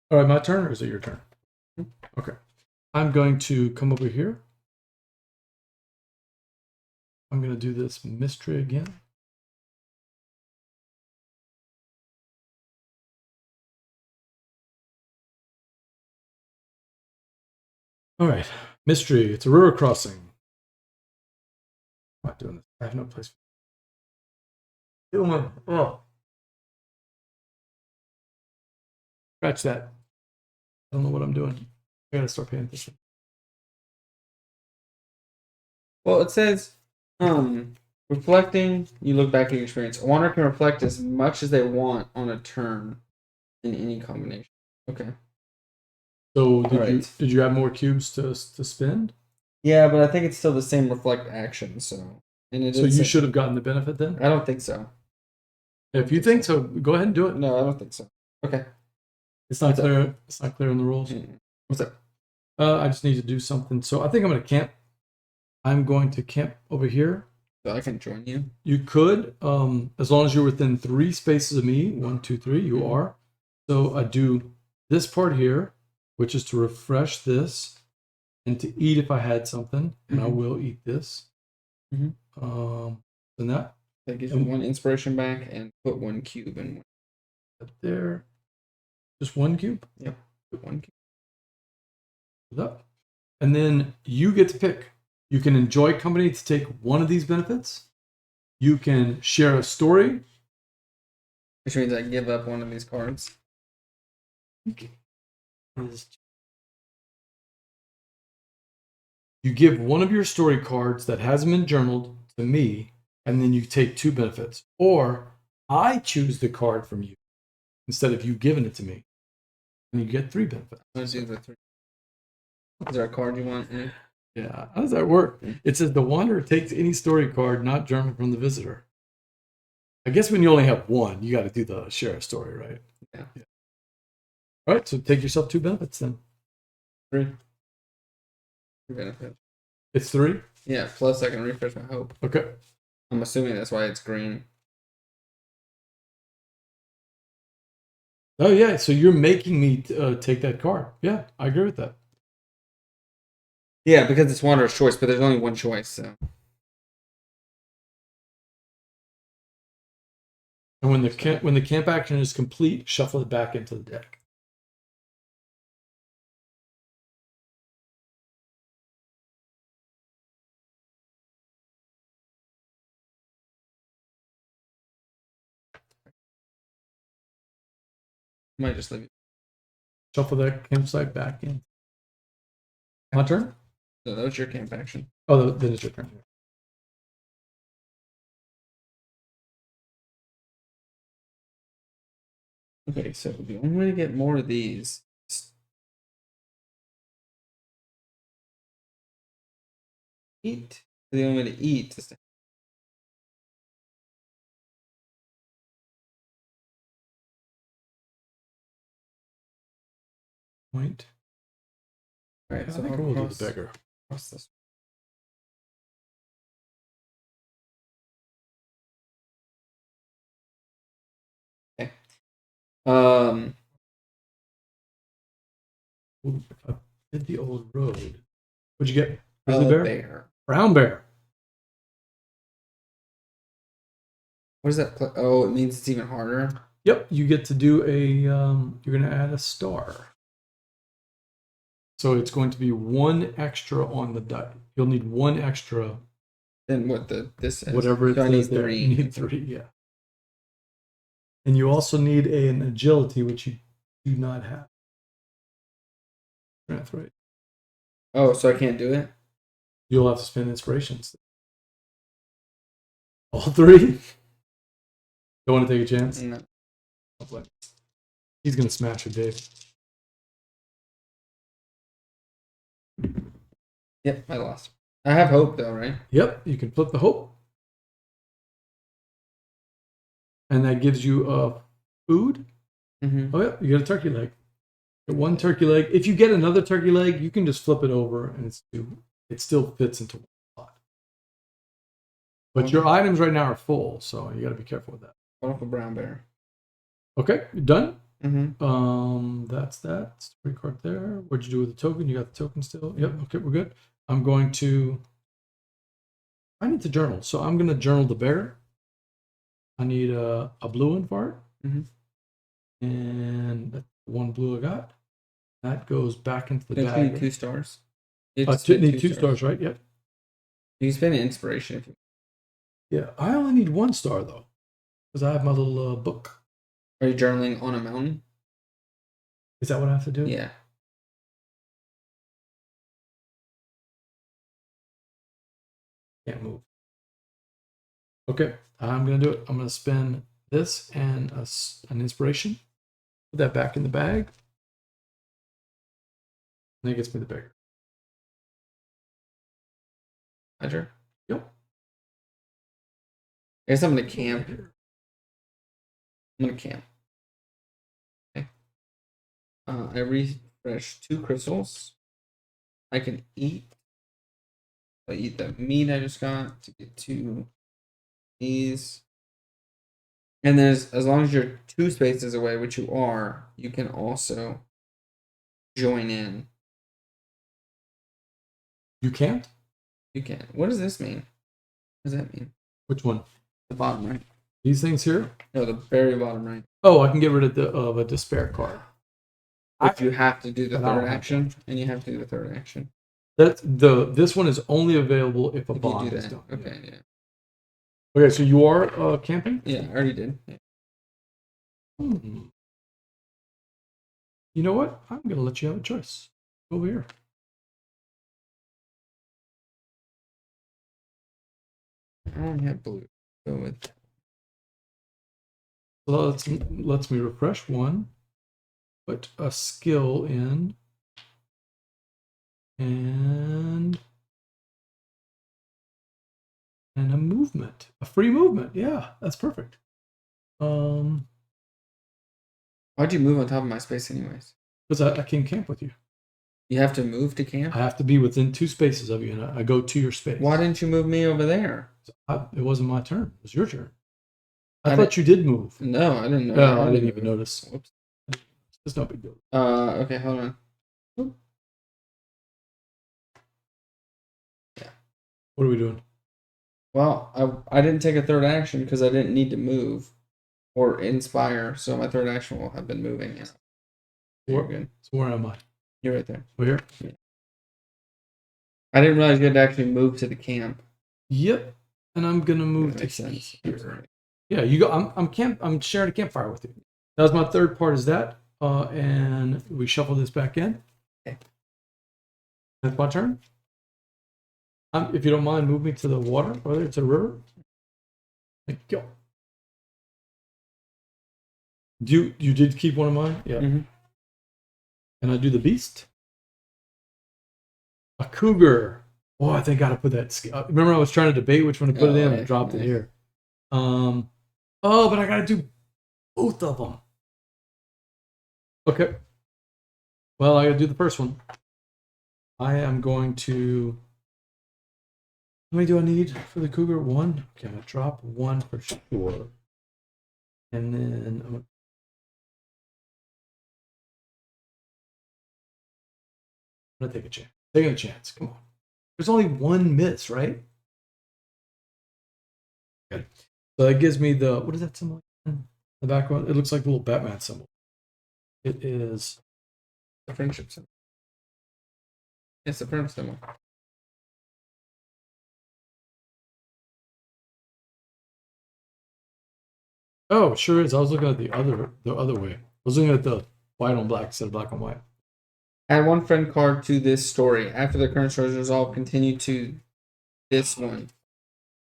Speaker 1: All right, my turn, or is it your turn? Okay. I'm going to come over here. I'm going to do this mystery again. All right, mystery. It's a river crossing. I'm not doing this. I have no place. Oh. Scratch that. I don't know what I'm doing. I gotta start paying attention.
Speaker 2: Well, it says, reflecting, you look back at your experience. A wanderer can reflect as much as they want on a turn in any combination. Okay.
Speaker 1: So did you have more cubes to spend?
Speaker 2: Yeah, but I think it's still the same reflect action. So
Speaker 1: you should have gotten the benefit then.
Speaker 2: I don't think so.
Speaker 1: If you think so, go ahead and do it.
Speaker 2: No, I don't think so. Okay.
Speaker 1: It's not clear. It's not clear in the rules.
Speaker 2: What's up?
Speaker 1: I just need to do something. So I think I'm going to camp. I'm going to camp over here.
Speaker 2: So I can join you.
Speaker 1: You could, as long as you're within 3 spaces of me. 1, 2, 3. You are. So I do this part here, which is to refresh this and to eat if I had something, and I will eat this. And that
Speaker 2: gives you 1 inspiration back and put 1 cube in.
Speaker 1: Up there. Just 1 cube?
Speaker 2: Yep. Put 1 cube.
Speaker 1: Up. And then you get to pick. You can enjoy company to take one of these benefits. You can share a story.
Speaker 2: Which means I give up 1 of these cards.
Speaker 1: Okay. You give 1 of your story cards that hasn't been journaled to me, and then you take 2 benefits. Or I choose the card from you instead of you giving it to me, and you get 3 benefits.
Speaker 2: Let's do the 3. Is there a card you want?
Speaker 1: Yeah. How does that work? It says the wanderer takes any story card not journaled from the visitor. I guess when you only have 1, you got to do the share a story, right?
Speaker 2: Yeah.
Speaker 1: All right. So take yourself 2 benefits then.
Speaker 2: 3. Benefit.
Speaker 1: It's 3?
Speaker 2: Yeah, plus I can refresh my hope.
Speaker 1: Okay.
Speaker 2: I'm assuming that's why it's green.
Speaker 1: Oh, yeah. So you're making me take that card. Yeah, I agree with that.
Speaker 2: Yeah, because it's Wanderer's choice, but there's only 1 choice, so.
Speaker 1: And when the camp action is complete, shuffle it back into the deck.
Speaker 2: Might just leave it.
Speaker 1: Shuffle that campsite back in. My turn?
Speaker 2: So that was your camp action.
Speaker 1: Oh, then it's your turn.
Speaker 2: Okay, so the only way to get more of these eat? The only way to eat is to...
Speaker 1: Point.
Speaker 2: All right,
Speaker 1: I
Speaker 2: so
Speaker 1: think
Speaker 2: I'll
Speaker 1: we'll do
Speaker 2: cross,
Speaker 1: the beggar.
Speaker 2: cross this. Okay.
Speaker 1: Ooh, if I did the old road. What'd you get? Grizzly bear?
Speaker 2: Bear.
Speaker 1: Brown bear.
Speaker 2: What does that? Oh, it means it's even harder.
Speaker 1: Yep, you get to do a. You're going to add a star. So it's going to be one extra on the die. You'll need one extra.
Speaker 2: Then what this is?
Speaker 1: Whatever it
Speaker 2: so I
Speaker 1: says
Speaker 2: need
Speaker 1: there.
Speaker 2: 3.
Speaker 1: You need 3, yeah. And you also need an agility, which you do not have. That's right.
Speaker 2: Oh, so I can't do it?
Speaker 1: You'll have to spend inspirations. All 3? Don't want to take a chance?
Speaker 2: No.
Speaker 1: He's going to smash with Dave.
Speaker 2: Yep, I lost. I have hope though, right?
Speaker 1: Yep, you can flip the hope. And that gives you food.
Speaker 2: Mm-hmm.
Speaker 1: Oh, yeah, you get a turkey leg. Get 1 turkey leg. If you get another turkey leg, you can just flip it over and it still fits into one spot. But your items right now are full, so you got to be careful with that.
Speaker 2: What if a brown bear?
Speaker 1: Okay, you done?
Speaker 2: Mm-hmm.
Speaker 1: That's that. It's the 3 card there. What'd you do with the token? You got the token still? Yep, okay, we're good. I'm going to... I need to journal, so I'm going to journal the bear. I need a blue one for it.
Speaker 2: Mm-hmm.
Speaker 1: And that's 1 blue I got. That goes back into the
Speaker 2: Don't
Speaker 1: bag.
Speaker 2: you need 2 stars? You
Speaker 1: Need 2 stars, right? Yep.
Speaker 2: You can spend an inspiration if you...
Speaker 1: Yeah, I only need 1 star though, because I have my little book.
Speaker 2: Are you journaling on a mountain?
Speaker 1: Is that what I have to do?
Speaker 2: Yeah.
Speaker 1: Can't move. Okay, I'm gonna do it. I'm gonna spend this and an inspiration. Put that back in the bag. And it gets me the beggar.
Speaker 2: Ledger?
Speaker 1: Yep.
Speaker 2: I guess I'm gonna camp. I'm gonna camp. Okay. I refresh 2 crystals. I can eat. I eat the meat I just got to get 2 these. And there's, as long as you're 2 spaces away, which you are, you can also join in.
Speaker 1: You can't?
Speaker 2: You can. What does this mean? What does that mean?
Speaker 1: Which one?
Speaker 2: The bottom right.
Speaker 1: These things here?
Speaker 2: No, the very bottom right.
Speaker 1: Oh, I can get rid of a despair card.
Speaker 2: If you have to do the
Speaker 1: But I don't
Speaker 2: third
Speaker 1: have
Speaker 2: action, and you have to do the third action.
Speaker 1: This one is only available if a
Speaker 2: If you
Speaker 1: bond
Speaker 2: do
Speaker 1: is
Speaker 2: that.
Speaker 1: done.
Speaker 2: Okay, yeah.
Speaker 1: Okay, so you are camping?
Speaker 2: Yeah, I already did. Yeah.
Speaker 1: You know what? I'm gonna let you have a choice. Go over here.
Speaker 2: I only have blue. Go with that.
Speaker 1: So lets me refresh 1. Put a skill in. And a movement. A free movement. Yeah, that's perfect.
Speaker 2: Why'd you move on top of my space anyways?
Speaker 1: Because I can camp with you.
Speaker 2: You have to move to camp?
Speaker 1: I have to be within 2 spaces of you, and I go to your space.
Speaker 2: Why didn't you move me over there?
Speaker 1: It wasn't my turn. It was your turn. I thought you did move.
Speaker 2: No, I didn't know.
Speaker 1: No, I didn't even notice.
Speaker 2: Whoops.
Speaker 1: It's no big deal.
Speaker 2: Okay, hold on.
Speaker 1: Yeah. What are we doing?
Speaker 2: Well, I didn't take a third action because I didn't need to move or inspire, so my third action will have been moving. Yeah. You're good.
Speaker 1: So where am I?
Speaker 2: You're right there.
Speaker 1: Over here?
Speaker 2: Yeah. I didn't realize you had to actually move to the camp.
Speaker 1: Yep. And I'm gonna move to here. Yeah, you go. I'm sharing a campfire with you. That was my third part. Is that? And we shuffle this back in.
Speaker 2: Okay.
Speaker 1: That's my turn. If you don't mind, move me to the water, whether it's a river. Thank you. You did keep one of mine? Yeah.
Speaker 2: Mm-hmm.
Speaker 1: And I do the beast. A cougar. Oh, I think I gotta put that. Remember, I was trying to debate which one to put it in. I dropped it here. Oh, but I gotta do both of them. Okay. Well, I gotta do the first one. I am going to. How many do I need for the cougar? 1. Okay, I'm gonna drop 1 for sure, and then I'm gonna take a chance. Taking a chance. Come on. There's only 1 miss, right? Okay. So that gives me the, what is that symbol in the background? It looks like a little Batman symbol. It is
Speaker 2: The friendship symbol. It's the friendship symbol.
Speaker 1: Oh, it sure is. I was looking at the other way. I was looking at the white on black instead of black on white.
Speaker 2: Add 1 friend card to this story. After the current story is resolved, continue to this one.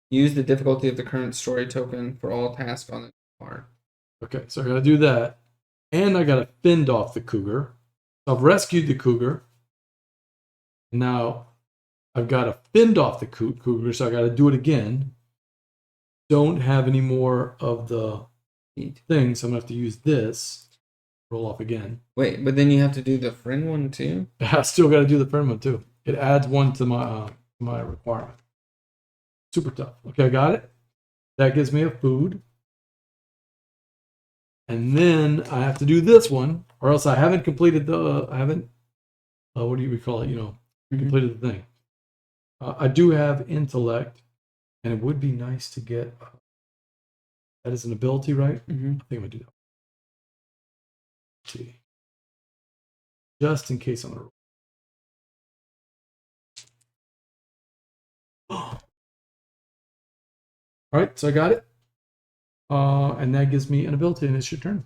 Speaker 2: Use the difficulty of the current story token for all tasks on the card.
Speaker 1: Okay, so I gotta do that. And I gotta fend off the cougar. So I've rescued the cougar. Now I've got to fend off the cougar, so I got to do it again. Don't have any more of the things, so I'm gonna have to use this. Roll off again.
Speaker 2: Wait, but then you have to do the friend one too?
Speaker 1: I still got to do the friend one too. It adds 1 to my requirement. Super tough. Okay, I got it. That gives me a food. And then I have to do this one, or else I haven't completed the, what do you call it? Completed the thing. I do have intellect, and it would be nice to get, that is an ability, right? I think I'm going to do that. Let's see. Just in case I'm going to. All right, so I got it. And that gives me an ability, and it's your turn.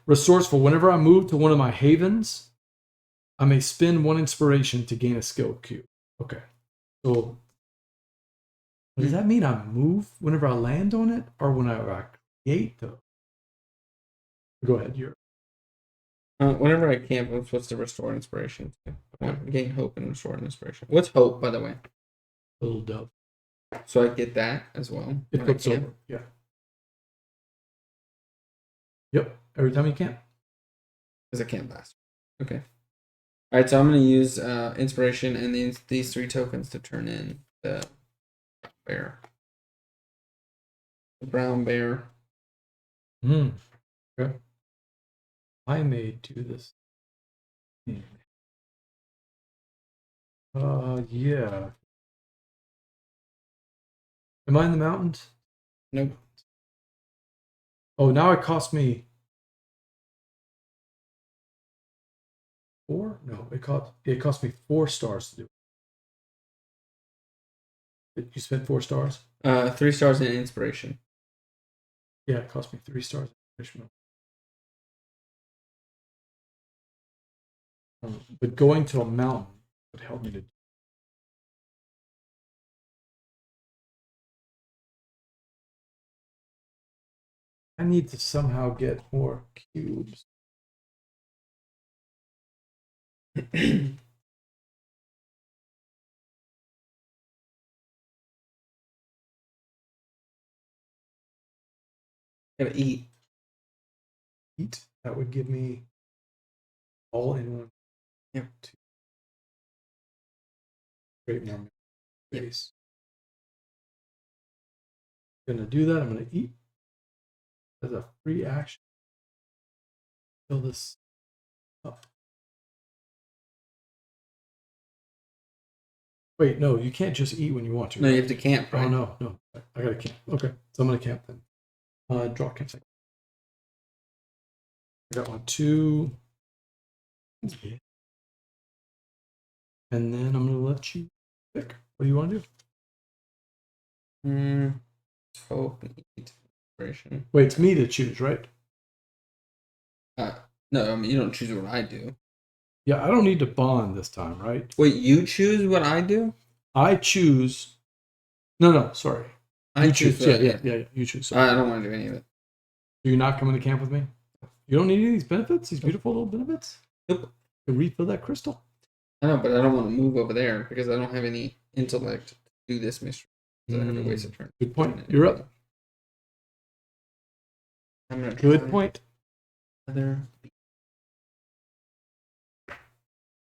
Speaker 1: Resourceful. Whenever I move to one of my havens, I may spend 1 inspiration to gain a skill cube. Okay. So does that mean I move whenever I land on it, or when I create the? Go ahead.
Speaker 2: Whenever I camp, I'm supposed to restore inspiration. Gain hope and restore inspiration. What's hope, by the way?
Speaker 1: Little dove.
Speaker 2: So I get that as well.
Speaker 1: It flips over. Yeah. Yep. Every time you camp.
Speaker 2: Because I can't blast. Okay. All right, so I'm going to use inspiration and these 3 tokens to turn in the bear. The brown bear.
Speaker 1: Okay. I may do this. Yeah. Am I in the mountains?
Speaker 2: Nope.
Speaker 1: Oh, now it cost me 4? No, it cost me 4 stars to do it. You spent 4 stars?
Speaker 2: 3 stars in inspiration.
Speaker 1: Yeah, it cost me 3 stars. But going to a mountain would help me to. I need to somehow get more cubes.
Speaker 2: Gotta eat.
Speaker 1: That would give me all in one.
Speaker 2: Yep.
Speaker 1: Great more space. Gonna do that. I'm gonna eat as a free action. Fill this up. Wait, no, you can't just eat when you want to.
Speaker 2: No, you have to camp, right?
Speaker 1: Oh no, I gotta camp. Okay, so I'm gonna camp then. Draw campsite. I got 1, 2. And then I'm gonna let you pick. What do you want to do?
Speaker 2: Hope and eat inspiration.
Speaker 1: Wait, it's me to choose, right?
Speaker 2: No, I mean you don't choose what I do.
Speaker 1: Yeah, I don't need to bond this time, right?
Speaker 2: Wait, you choose what I do?
Speaker 1: I choose. No, sorry.
Speaker 2: I
Speaker 1: You
Speaker 2: choose.
Speaker 1: choose. Yeah. You choose.
Speaker 2: I don't want to do any of it.
Speaker 1: You're not coming to camp with me? You don't need any of these benefits? These beautiful little benefits?
Speaker 2: Nope.
Speaker 1: To refill that crystal?
Speaker 2: I know, but I don't want to move over there because I don't have any intellect to do this mystery. So I have to waste a turn.
Speaker 1: Good point. You're up.
Speaker 2: I'm gonna
Speaker 1: Good point.
Speaker 2: Other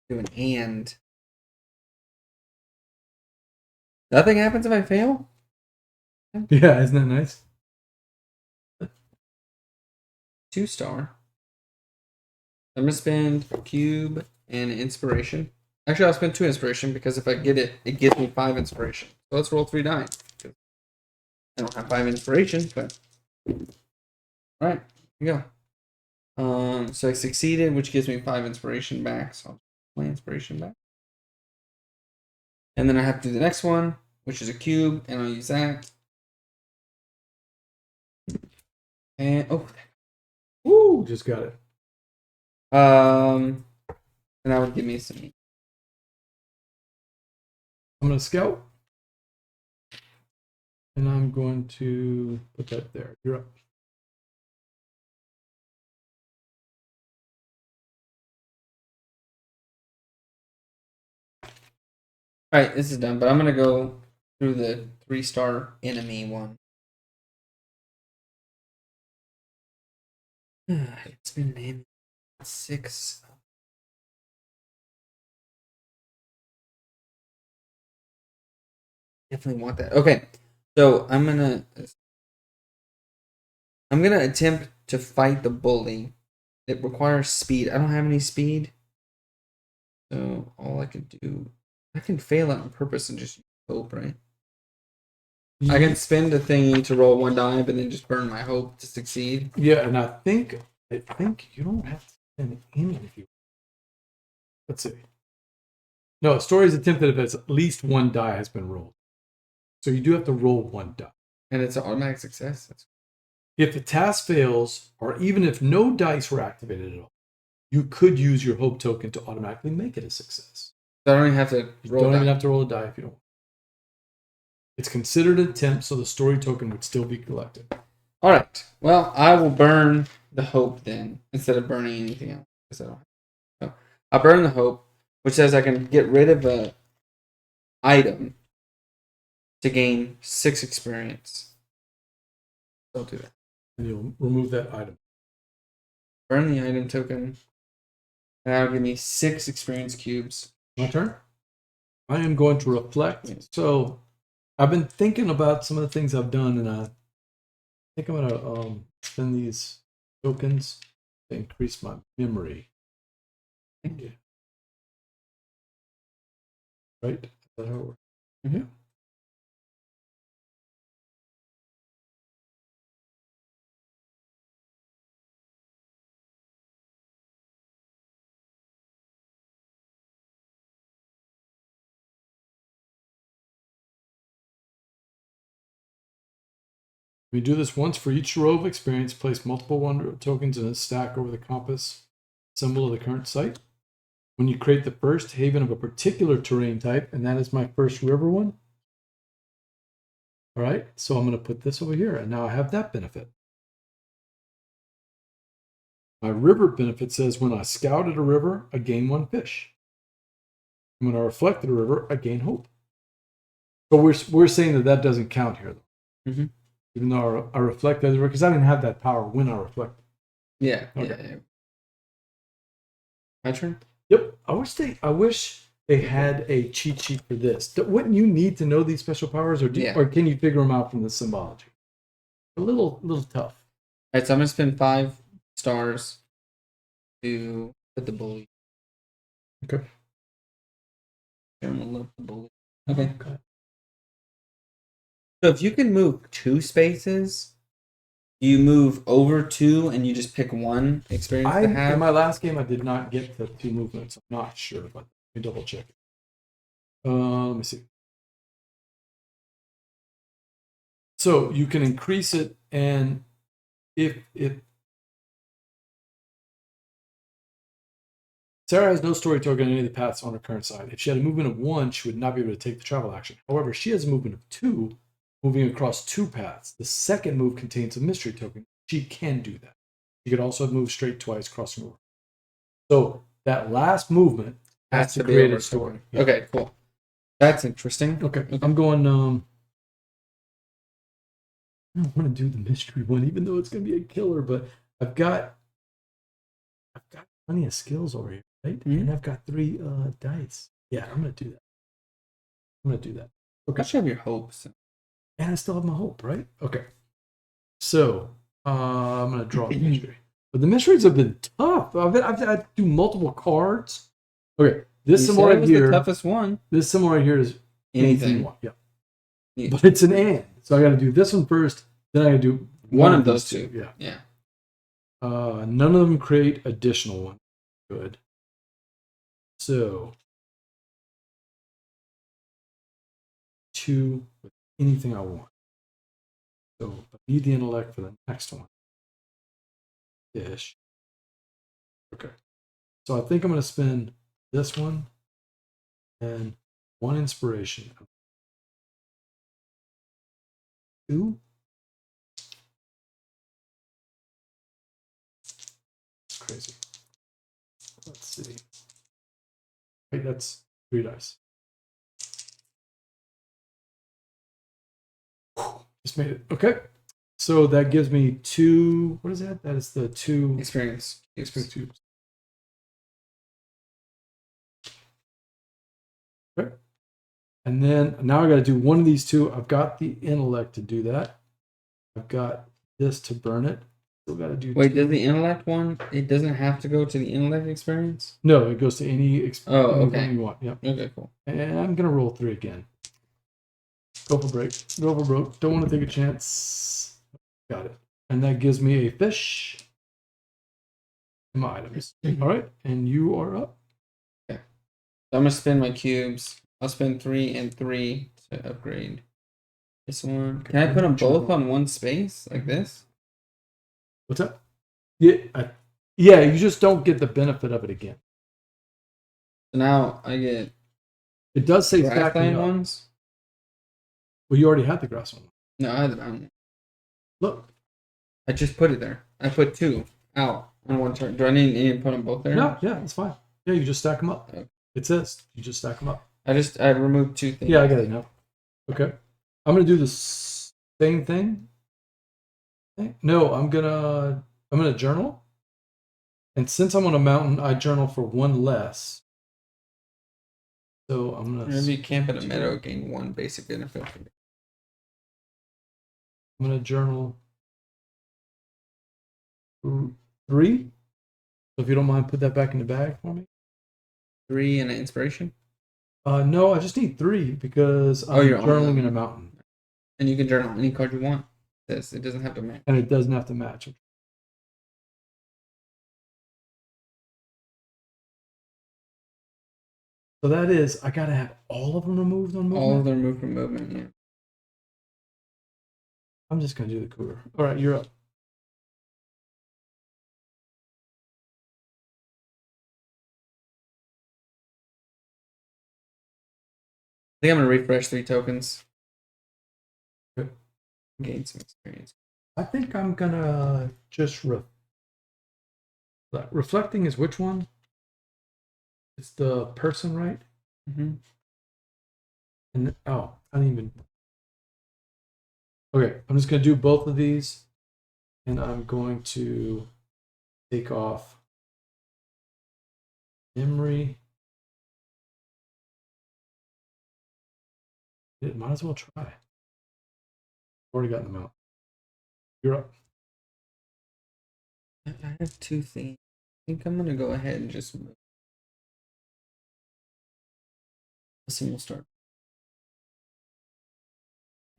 Speaker 2: do an and. Nothing happens if I fail?
Speaker 1: Yeah, isn't that nice?
Speaker 2: 2-star. I'm gonna spend a cube and an inspiration. Actually, I'll spend 2 inspiration because if I get it, it gives me 5 inspiration. So let's roll 3 die. I don't have 5 inspiration, but alright, here we go. So I succeeded, which gives me 5 inspiration back. So I'll my inspiration back. And then I have to do the next one, which is a cube, and I'll use that. And
Speaker 1: Woo, just got it.
Speaker 2: and that would give me some.
Speaker 1: I'm gonna scout. And I'm going to put that there. You're up.
Speaker 2: Alright, this is done, but I'm gonna go through the 3-star enemy one. It's been named 6. Definitely want that. Okay, so I'm gonna attempt to fight the bully. It requires speed. I don't have any speed, so all I can do, I can fail it on purpose and just hope, right? I can spend a thingy to roll 1 die, but then just burn my hope to succeed.
Speaker 1: Yeah, and I think you don't have to spend any if you. Let's see. No, story is attempted if it's at least 1 die has been rolled. So you do have to roll 1 die.
Speaker 2: And it's an automatic success.
Speaker 1: If the task fails, or even if no dice were activated at all, you could use your hope token to automatically make it a success.
Speaker 2: So I don't even have to
Speaker 1: You
Speaker 2: roll.
Speaker 1: don't even have to roll a die if you don't. It's considered an attempt, so the story token would still be collected.
Speaker 2: All right. Well, I will burn the hope then instead of burning anything else. Because I don't. So I'll burn the hope, which says I can get rid of a item to gain 6 experience. I'll do that.
Speaker 1: And you'll remove that item.
Speaker 2: Burn the item token. And that'll give me 6 experience cubes.
Speaker 1: My turn. I am going to reflect. So I've been thinking about some of the things I've done, and I think I'm going to spend these tokens to increase my memory. Yeah. Right? Is that how it works?
Speaker 2: Mm-hmm.
Speaker 1: We do this once for each row of experience. Place multiple wonder tokens in a stack over the compass symbol of the current site. When you create the first haven of a particular terrain type, and that is my first river one. All right, so I'm going to put this over here, and now I have that benefit. My river benefit says when I scout at a river, I gain 1 fish. And when I reflect at a river, I gain hope. But we're saying that doesn't count here, though.
Speaker 2: Mm-hmm.
Speaker 1: Even though I reflect at the river, because I didn't have that power when I reflect.
Speaker 2: Yeah.
Speaker 1: Okay.
Speaker 2: Yeah. My turn?
Speaker 1: Yep. I wish they had a cheat sheet for this. Wouldn't you need to know these special powers, or or can you figure them out from the symbology? A little tough.
Speaker 2: All right, so I'm gonna spend 5 stars to put the bully.
Speaker 1: Okay.
Speaker 2: I'm gonna look the bully. Okay. So if you can move 2 spaces, you move over 2 and you just pick 1 experience to have.
Speaker 1: In my last game, I did not get the 2 movements. I'm not sure, but let me double check. Let me see. So you can increase it, and if Sarah has no story token on any of the paths on her current side. If she had a movement of 1, she would not be able to take the travel action. However, she has a movement of 2, moving across 2 paths. The second move contains a mystery token. She can do that. She could also move straight twice, crossing over. So that last movement has to
Speaker 2: be
Speaker 1: create
Speaker 2: over
Speaker 1: a story.
Speaker 2: token.
Speaker 1: Yeah.
Speaker 2: Okay, cool. That's interesting.
Speaker 1: Okay. I'm going. I don't want to do the mystery one, even though it's going to be a killer. But I've got plenty of skills over here, right? And I've got 3 dice. Yeah, I'm going to do that. Okay.
Speaker 2: You should have your hopes.
Speaker 1: And I still have my hope, right? Okay. So I'm going to draw the mystery. But the mysteries have been tough. I've had to do multiple cards. Okay. This symbol right here.
Speaker 2: The toughest one.
Speaker 1: This symbol right here is anything you want. Yeah. But it's an and. So I got to do this one first. Then I got to do
Speaker 2: one of those two.
Speaker 1: Yeah.
Speaker 2: Yeah.
Speaker 1: None of them create additional ones. Good. So 2 with anything I want. So I need the intellect for the next one. Ish. Okay. So I think I'm going to spend this one and 1 inspiration. 2. Crazy. Let's see. Wait, that's 3 dice. Just made it. Okay. So that gives me 2. What is that? That is the 2
Speaker 2: experience
Speaker 1: tubes. Okay. And then now I got to do one of these 2. I've got the intellect to do that. I've got this to burn it. Still got to do.
Speaker 2: Wait, does the intellect one? It doesn't have to go to the intellect experience.
Speaker 1: No, it goes to any experience.
Speaker 2: Oh, okay.
Speaker 1: You want. Yep.
Speaker 2: Okay, cool.
Speaker 1: And I'm gonna roll 3 again. Go for break. Go for broke. Don't want to take a chance. Got it. And that gives me a fish. My items. All right, and you are up.
Speaker 2: Okay. So I'm gonna spin my cubes. I'll spend 3 and 3 to upgrade this one. Can I put them both on one space like this?
Speaker 1: What's up? Yeah, yeah. You just don't get the benefit of it again.
Speaker 2: So now I get.
Speaker 1: It does say stacking
Speaker 2: ones.
Speaker 1: Well, you already had the grass one.
Speaker 2: No, I had the mountain.
Speaker 1: Look,
Speaker 2: I just put it there. I put 2 out on one turn. Do I need to put them both there?
Speaker 1: No, yeah, it's fine. Yeah, you just stack them up.
Speaker 2: Okay.
Speaker 1: It says you just stack them up.
Speaker 2: I removed 2 things.
Speaker 1: Yeah, I got it now. Okay, I'm gonna do the same thing. No, I'm gonna journal. And since I'm on a mountain, I journal for 1 less. So I'm gonna.
Speaker 2: Whenever you camp in a meadow, gain 1 basic benefit.
Speaker 1: I'm gonna journal 3. So if you don't mind, put that back in the bag for me.
Speaker 2: 3 and an inspiration.
Speaker 1: No, I just need 3 because I'm journaling in a mountain.
Speaker 2: And you can journal any card you want. It doesn't have to match.
Speaker 1: And it doesn't have to match. So that is, I gotta have all of them removed on movement.
Speaker 2: All of them removed from movement. Yeah.
Speaker 1: I'm just gonna do the cougar. All right, you're up.
Speaker 2: I think I'm gonna refresh 3 tokens.
Speaker 1: Okay.
Speaker 2: Gain some experience.
Speaker 1: I think I'm gonna just reflecting is which one? It's the person, right?
Speaker 2: Mm-hmm.
Speaker 1: And I didn't even. Okay, I'm just gonna do both of these, and I'm going to take off memory. It might as well try. Already got them out. You're up.
Speaker 2: I have 2 things. I think I'm gonna go ahead and just move. A single start.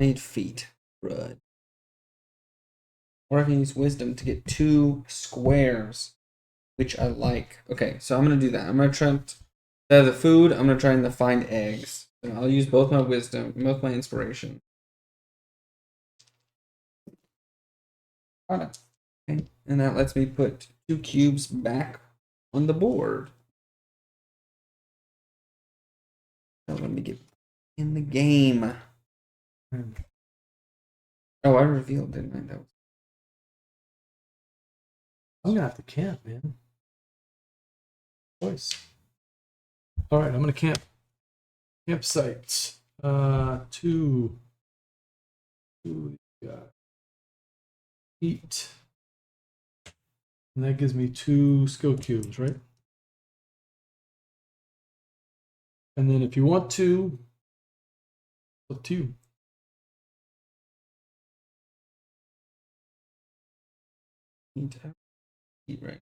Speaker 2: I need feet. Crud. Or I can use wisdom to get 2 squares, which I like. Okay, so I'm gonna do that. I'm gonna try the food. I'm gonna try and find eggs. So I'll use both my wisdom, both my inspiration. Got it. Okay, and that lets me put 2 cubes back on the board. Now let me get in the game. Oh, I revealed, didn't I? That was...
Speaker 1: I'm gonna have to camp, man. Voice. All right, I'm gonna campsites. Two. Eat. And that gives me 2 skill cubes, right? And then if you want to, up to you.
Speaker 2: Eat right.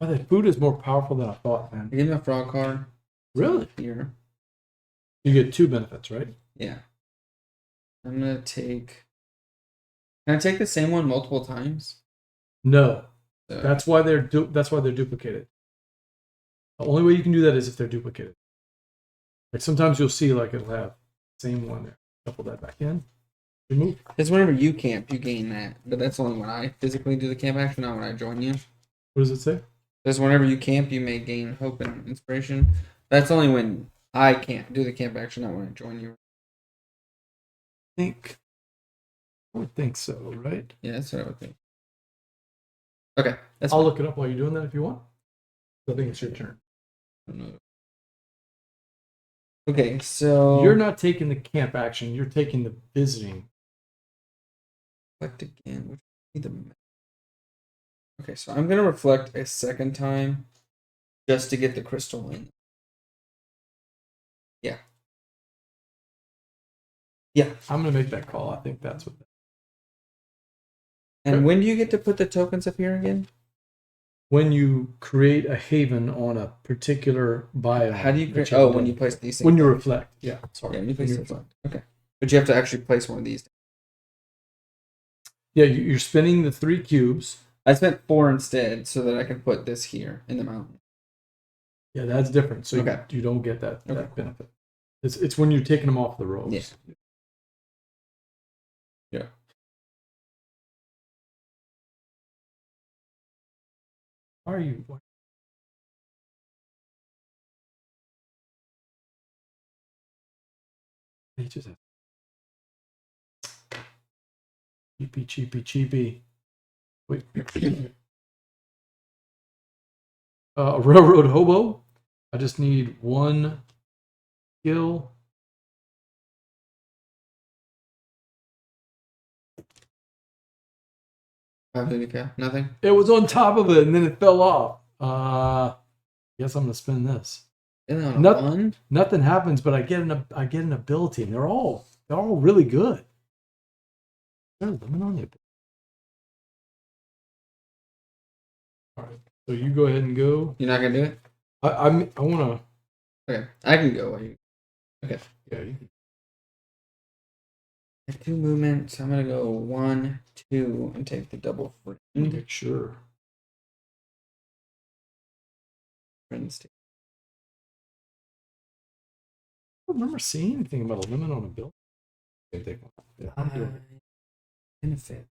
Speaker 1: Oh, that food is more powerful than I thought, man.
Speaker 2: Give me a frog card.
Speaker 1: Really?
Speaker 2: Here.
Speaker 1: You get 2 benefits, right?
Speaker 2: Yeah. I'm gonna take. Can I take the same one multiple times?
Speaker 1: No.
Speaker 2: So,
Speaker 1: That's why they're duplicated. The only way you can do that is if they're duplicated. Like sometimes you'll see like it'll have the same one there. Shuffle that back in. Remove.
Speaker 2: it's whenever you camp, you gain that. But that's only when I physically do the camp action, not when I join you.
Speaker 1: What does it say?
Speaker 2: Because whenever you camp, you may gain hope and inspiration. That's only when I can't do the camp action, not when I join you.
Speaker 1: I would think so, right?
Speaker 2: Yeah, that's what I would think. Okay, that's
Speaker 1: I'll
Speaker 2: fine.
Speaker 1: look it up while you're doing that if you want. I think it's your turn.
Speaker 2: I don't know. Okay, so
Speaker 1: You're not taking the camp action. You're taking the visiting.
Speaker 2: reflect again. Which would be the okay, so I'm gonna reflect a second time, just to get the crystal in. Yeah. Yeah.
Speaker 1: I'm gonna make that call. I think that's what.
Speaker 2: And
Speaker 1: Okay.
Speaker 2: when do you get to put the tokens up here again?
Speaker 1: When you create a haven on a particular biome.
Speaker 2: How do you create?
Speaker 1: that
Speaker 2: Oh,
Speaker 1: have
Speaker 2: when
Speaker 1: done.
Speaker 2: you place these things.
Speaker 1: When you
Speaker 2: down.
Speaker 1: reflect. Yeah. Sorry.
Speaker 2: Yeah, when you place
Speaker 1: When
Speaker 2: these down. Okay, but you have to actually place one of these.
Speaker 1: Yeah, you're spinning the 3 cubes.
Speaker 2: I spent 4 instead, so that I can put this here in the mountain.
Speaker 1: Yeah, that's different. So
Speaker 2: Okay.
Speaker 1: you don't get that
Speaker 2: Okay.
Speaker 1: benefit. It's when you're taking them off the rows.
Speaker 2: Yeah. Yeah.
Speaker 1: Why are you? He just has cheapy. Wait. A railroad hobo. I just need 1 skill.
Speaker 2: Nothing.
Speaker 1: It was on top of it and then it fell off. Guess I'm gonna spin this. Nothing happens, but I get an ability, and they're all really good. There's a limit on it. All right, so you go ahead and go.
Speaker 2: You're not gonna do it.
Speaker 1: I want to.
Speaker 2: Okay, I can go. Okay.
Speaker 1: Yeah. You
Speaker 2: I have 2 movements. I'm gonna go 1, 2, and take the double
Speaker 1: can
Speaker 2: friend.
Speaker 1: make sure.
Speaker 2: Friends.
Speaker 1: I don't remember seeing anything about a limit on a bill. Yeah, I'm doing it.
Speaker 2: Benefit.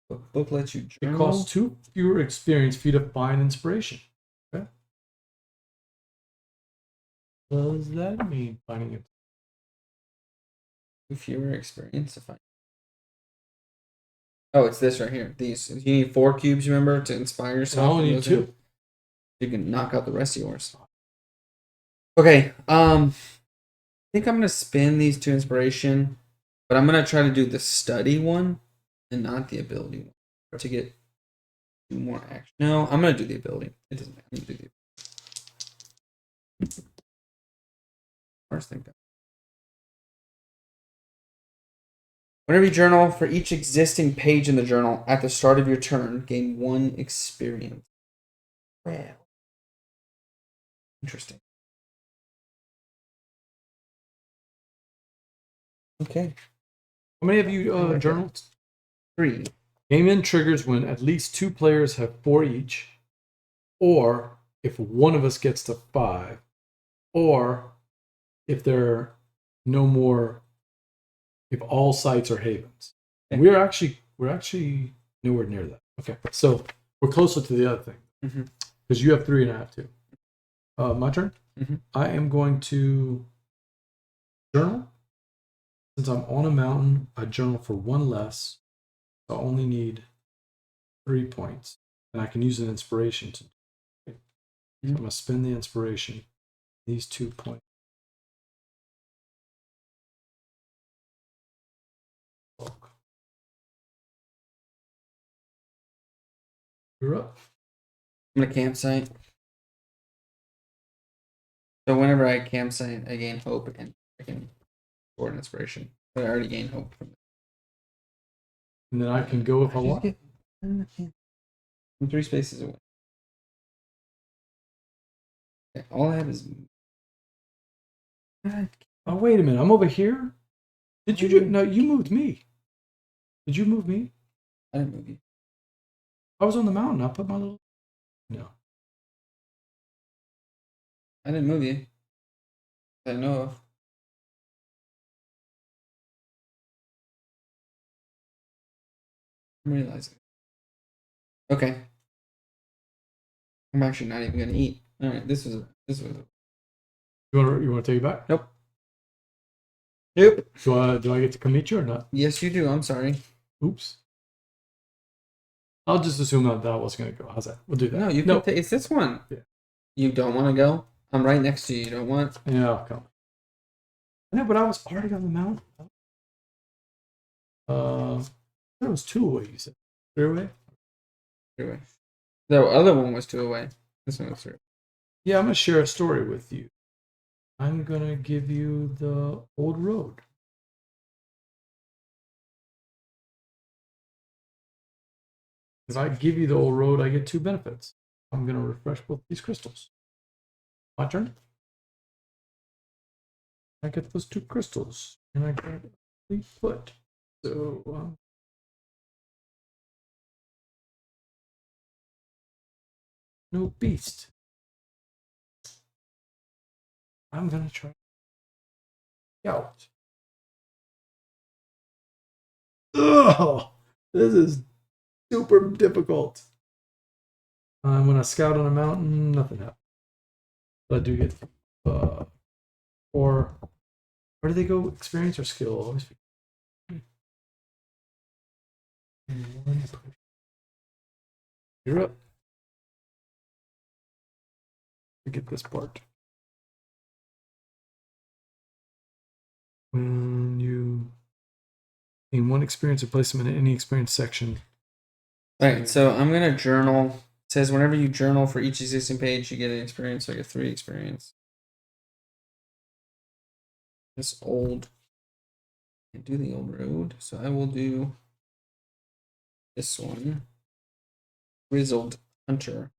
Speaker 2: Book lets you journal.
Speaker 1: It costs 2 fewer experience for you to find inspiration. Okay. What does that mean? Finding it.
Speaker 2: 2 fewer experience to find. Oh, it's this right here. These. You need 4 cubes, remember, to inspire
Speaker 1: I
Speaker 2: yourself.
Speaker 1: only need 2.
Speaker 2: You can knock out the rest of yours. Okay. I think I'm gonna spin these 2 inspiration, but I'm gonna try to do the study one and not the ability one to get 2 more action. No, I'm gonna do the ability. It doesn't matter. I'm gonna do the first thing. Whenever you journal, for each existing page in the journal at the start of your turn, gain 1 experience. Wow. Interesting. Okay.
Speaker 1: How many of you journaled?
Speaker 2: 3.
Speaker 1: Game end triggers when at least 2 players have 4 each, or if one of us gets to 5, or if there are no more, if all sites are havens.
Speaker 2: Okay.
Speaker 1: We're actually nowhere near that. Okay, so we're closer to the other thing because you have 3 and I have 2. My turn.
Speaker 2: Mhm.
Speaker 1: I am going to journal. Since I'm on a mountain, I journal for 1 less. So I only need 3 points. And I can use an inspiration to. So I'm going to spend the inspiration. These 2 points. You're up.
Speaker 2: I'm gonna campsite. So whenever I campsite, I gain hope and I can score an inspiration. But I already gained hope from it.
Speaker 1: And then I can go if I want.
Speaker 2: I'm 3 spaces away. Okay, all I have is.
Speaker 1: Oh, wait a minute. I'm over here? Did you no, you moved me. Did you move me?
Speaker 2: I didn't move you.
Speaker 1: I was on the mountain. I put my little. No.
Speaker 2: I didn't move you. That I know of. I'm realizing. Okay. I'm actually not even gonna eat. All right, this was.
Speaker 1: You want to take it back?
Speaker 2: Nope. Nope.
Speaker 1: Do I get to come meet you or not?
Speaker 2: Yes, you do. I'm sorry.
Speaker 1: Oops. I'll just assume that wasn't going to go. How's that? We'll do that.
Speaker 2: No, you can. It's this one.
Speaker 1: Yeah.
Speaker 2: You don't want to go? I'm right next to you. You don't want?
Speaker 1: Yeah, I'll come. No, but I was already on the mountain. There was 2 away. You said 3 away.
Speaker 2: 3 away. The other one was 2 away. This one was 3.
Speaker 1: Yeah, I'm gonna share a story with you. I'm gonna give you the old road. If I give you the old road, I get 2 benefits. I'm gonna refresh both these crystals. My turn. I get those 2 crystals, and I get 3 foot. So no beast. I'm gonna try out. Oh, this is super difficult. When I scout on a mountain, nothing happens. But I do get 4. Where do they go? Experience or skill? Always. You're up. Get this part. When you gain 1 experience, replace them in any experience section.
Speaker 2: All right, so I'm gonna journal. It says whenever you journal for each existing page, you get an experience. So I get 3 experience. This old. I do the old road, so I will do this one. Grizzled Hunter.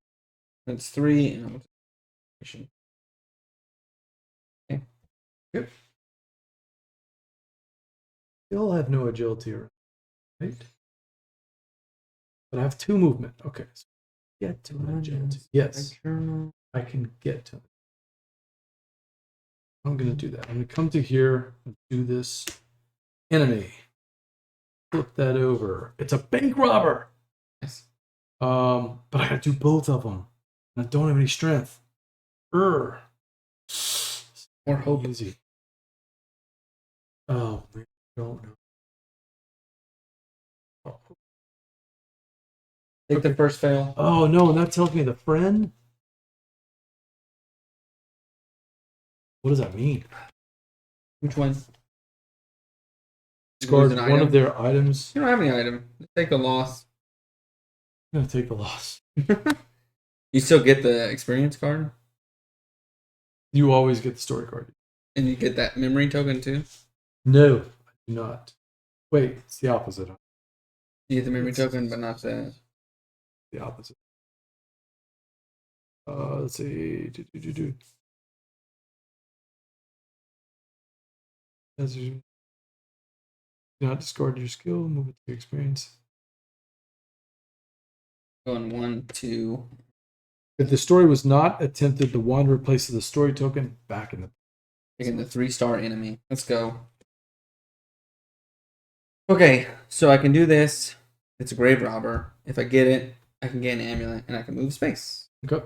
Speaker 2: That's 3, and I'll okay.
Speaker 1: Yep. They all have no agility, right? But I have 2 movement. Okay. So get to my agility. Yes. I can get to it. I'm going to do that. I'm going to come to here and do this. Enemy. Flip that over. It's a bank robber.
Speaker 2: Yes.
Speaker 1: But I got to do both of them. And I don't have any strength. More hope. Easy. Oh, man. I don't know. Oh.
Speaker 2: Take the first fail.
Speaker 1: Oh, no. And that tells me the friend. What does that mean?
Speaker 2: Which one?
Speaker 1: Discard one of their items.
Speaker 2: You don't have any item. Take the loss.
Speaker 1: I'm going to take the loss.
Speaker 2: You still get the experience card?
Speaker 1: You always get the story card.
Speaker 2: And you get that memory token too?
Speaker 1: No, I do not. Wait, it's the opposite.
Speaker 2: You get the memory token, but not the
Speaker 1: opposite. Let's see. As you do not discard your skill, move it to experience.
Speaker 2: Going 1, 2.
Speaker 1: If the story was not attempted, the wand replaces the story token back in the.
Speaker 2: Taking the 3-star enemy. Let's go. Okay, so I can do this. It's a grave robber. If I get it, I can get an amulet and I can move space.
Speaker 1: Okay.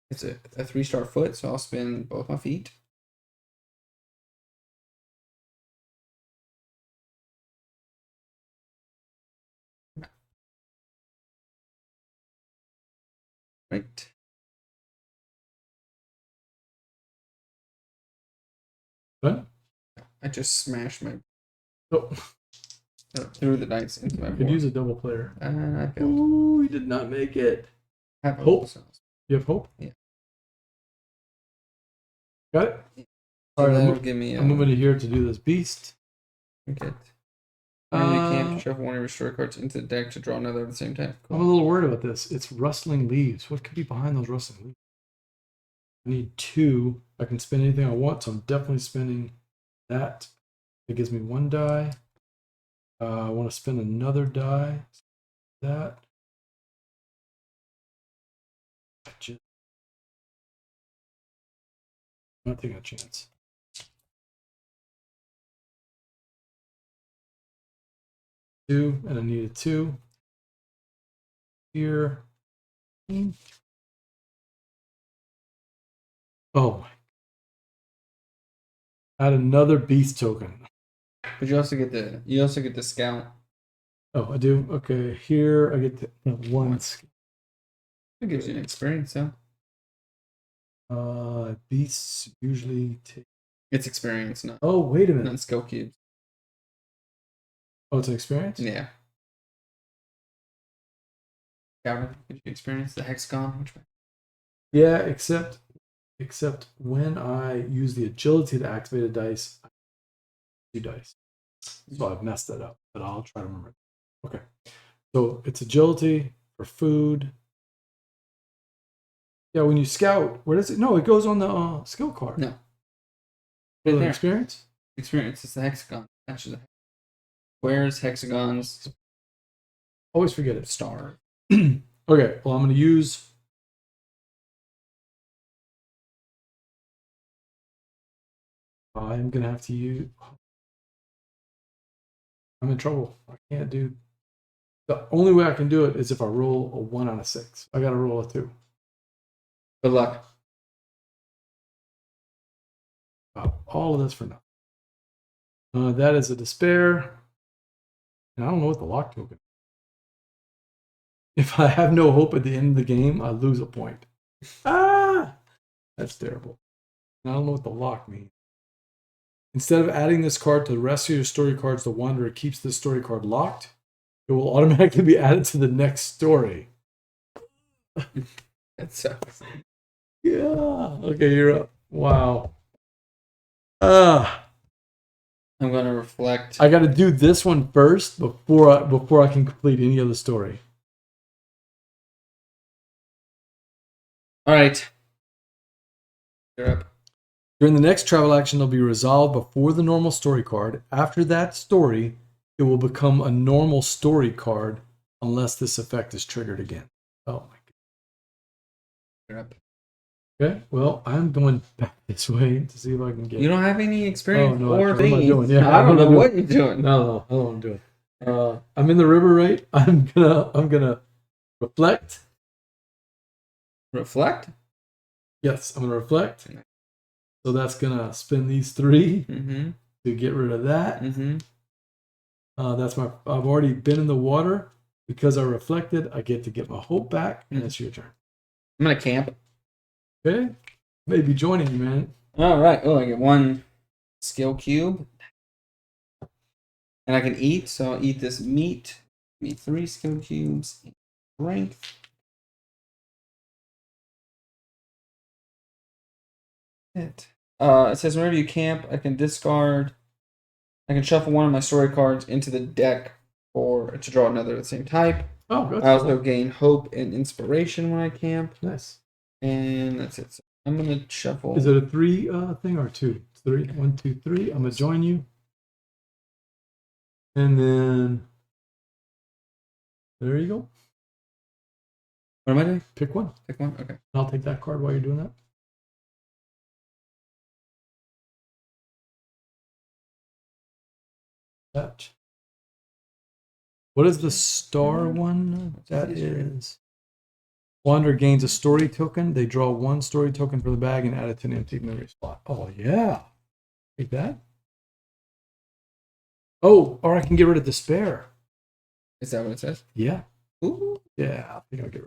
Speaker 2: It's a 3-star foot, so I'll spin both my feet. Right.
Speaker 1: What?
Speaker 2: I just smashed my
Speaker 1: Oh,
Speaker 2: threw the dice into my
Speaker 1: could
Speaker 2: board.
Speaker 1: use a double player.
Speaker 2: And I failed.
Speaker 1: Ooh, you did not make it.
Speaker 2: I have
Speaker 1: Hope.
Speaker 2: So
Speaker 1: You have hope?
Speaker 2: Yeah.
Speaker 1: Got it?
Speaker 2: that'll
Speaker 1: Alright,
Speaker 2: give me
Speaker 1: I'm moving to here to do this beast.
Speaker 2: Okay. Whenever you can't shuffle one of your story cards into the deck to draw another at the same time. Cool.
Speaker 1: I'm a little worried about this. It's rustling leaves. What could be behind those rustling leaves? I need 2. I can spend anything I want, so I'm definitely spending that. It gives me 1 die. I want to spend another die. That. I'm not taking a chance. Two, and I needed 2. Here. Oh my. Add another beast token.
Speaker 2: But you also get the scout.
Speaker 1: Oh, I do? Okay, here I get the one.
Speaker 2: It gives you an experience, though.
Speaker 1: Beasts usually take.
Speaker 2: It's experience, not.
Speaker 1: Oh, wait a minute.
Speaker 2: Not skill cubes.
Speaker 1: Oh, it's an experience?
Speaker 2: Yeah. Scouting gives you experience. The hexagon.
Speaker 1: Yeah, except when I use the agility to activate a dice, I 2 dice. So I've messed that up, but I'll try to remember. Okay. So it's agility for food. Yeah, when you scout, where does it? No, it goes on the skill card.
Speaker 2: No.
Speaker 1: For the
Speaker 2: there.
Speaker 1: experience?
Speaker 2: Experience is the hexagon. Actually, squares, hexagons.
Speaker 1: Always forget it.
Speaker 2: Star.
Speaker 1: Okay, well, I'm going to use. I'm going to have to use. I'm in trouble. I can't do. The only way I can do it is if I roll a 1 on a 6. I got to roll a 2.
Speaker 2: Good luck.
Speaker 1: All of this for nothing. That is a despair. And I don't know what the lock token. If I have no hope at the end of the game, I lose a point. That's terrible. And I don't know what the lock means. Instead of adding this card to the rest of your story cards, the Wanderer keeps this story card locked. It will automatically be added to the next story.
Speaker 2: That sucks.
Speaker 1: Yeah. Okay, you're up. Wow.
Speaker 2: I'm gonna reflect.
Speaker 1: I got to do this one first before I can complete any other story.
Speaker 2: All right. You're up.
Speaker 1: During the next travel action, they'll be resolved before the normal story card. After that story, it will become a normal story card unless this effect is triggered again. Oh my god.
Speaker 2: You're up.
Speaker 1: Okay, well, I'm going back this way to see if I can get.
Speaker 2: You don't have any experience or
Speaker 1: what am I
Speaker 2: these.
Speaker 1: doing? Yeah,
Speaker 2: I don't know what you're doing.
Speaker 1: No, I don't know what I'm doing. I'm in the river, right? I'm gonna reflect.
Speaker 2: Reflect?
Speaker 1: Yes, I'm gonna reflect. So that's gonna spin these 3 to get rid of that. I've already been in the water because I reflected. I get to get my hope back, and it's your turn.
Speaker 2: I'm gonna camp.
Speaker 1: Okay, maybe joining you, man.
Speaker 2: All right. Oh, I get 1 skill cube, and I can eat. So I'll eat this meat. Give me 3 skill cubes. Strength. It says whenever you camp, I can discard. I can shuffle one of my story cards into the deck to draw another of the same type.
Speaker 1: Oh, good.
Speaker 2: I also gain hope and inspiration when I camp.
Speaker 1: Nice.
Speaker 2: And that's it. So I'm gonna shuffle.
Speaker 1: Is it a 3 thing or 2? 3. 1, 2, 3. I'm gonna join you. And then there you go.
Speaker 2: What am I doing?
Speaker 1: Pick one.
Speaker 2: Pick one. Okay.
Speaker 1: I'll take that card while you're doing that. That. What is the star one? That is. Wanderer gains a story token. They draw 1 story token for the bag and add it to an empty memory spot. Oh, yeah. Take that. Oh, or I can get rid of despair.
Speaker 2: Is that what it says?
Speaker 1: Yeah.
Speaker 2: Ooh.
Speaker 1: Yeah, I think I'll get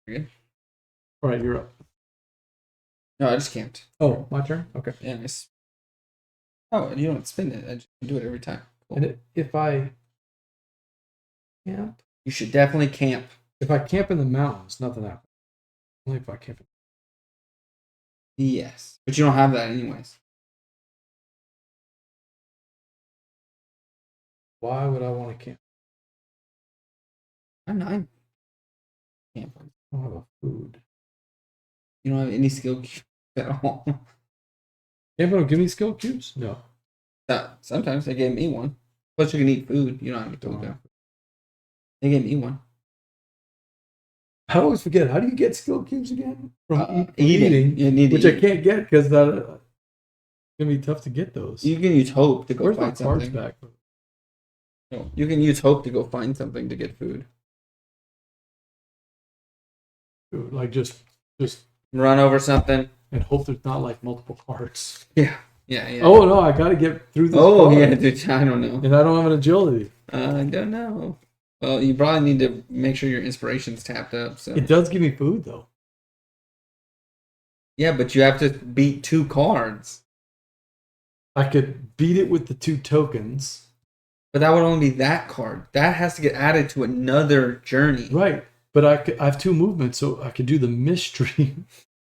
Speaker 1: rid of it. All right, you're up.
Speaker 2: No, I just camped.
Speaker 1: Oh, my turn. Okay.
Speaker 2: Yeah, nice. Oh, you don't spin it. I just do it every time. Cool.
Speaker 1: And if I camp,
Speaker 2: You should definitely camp.
Speaker 1: if I camp in the mountains, nothing happens. Only if I camp.
Speaker 2: Yes, but you don't have that anyways.
Speaker 1: Why would I want to camp?
Speaker 2: I'm not camping.
Speaker 1: I don't have a food.
Speaker 2: You don't have any skill cubes at all.
Speaker 1: Camping don't give me skill cubes? No.
Speaker 2: Sometimes they gave me one. Plus, you can eat food. You don't have any food though. They gave me one.
Speaker 1: I always forget. How do you get skill cubes again? From
Speaker 2: eating. You need to
Speaker 1: which
Speaker 2: eat.
Speaker 1: I can't get because it's gonna be tough to get those.
Speaker 2: You can use hope to go
Speaker 1: Where's
Speaker 2: find
Speaker 1: my cards
Speaker 2: something.
Speaker 1: back?
Speaker 2: No, you can use hope to go find something to get food.
Speaker 1: Like just
Speaker 2: Run over something.
Speaker 1: and hope there's not like multiple cards.
Speaker 2: Yeah.
Speaker 1: Oh no, I gotta get through this.
Speaker 2: Oh
Speaker 1: card.
Speaker 2: yeah, dude, I don't know.
Speaker 1: And I don't have an agility.
Speaker 2: I don't know. Well, you probably need to make sure your inspiration's tapped up. So
Speaker 1: It does give me food though.
Speaker 2: yeah, but you have to beat 2 cards.
Speaker 1: I could beat it with the 2 tokens.
Speaker 2: But that would only be that card. That has to get added to another journey.
Speaker 1: Right. But I have 2 movements, so I could do the mystery.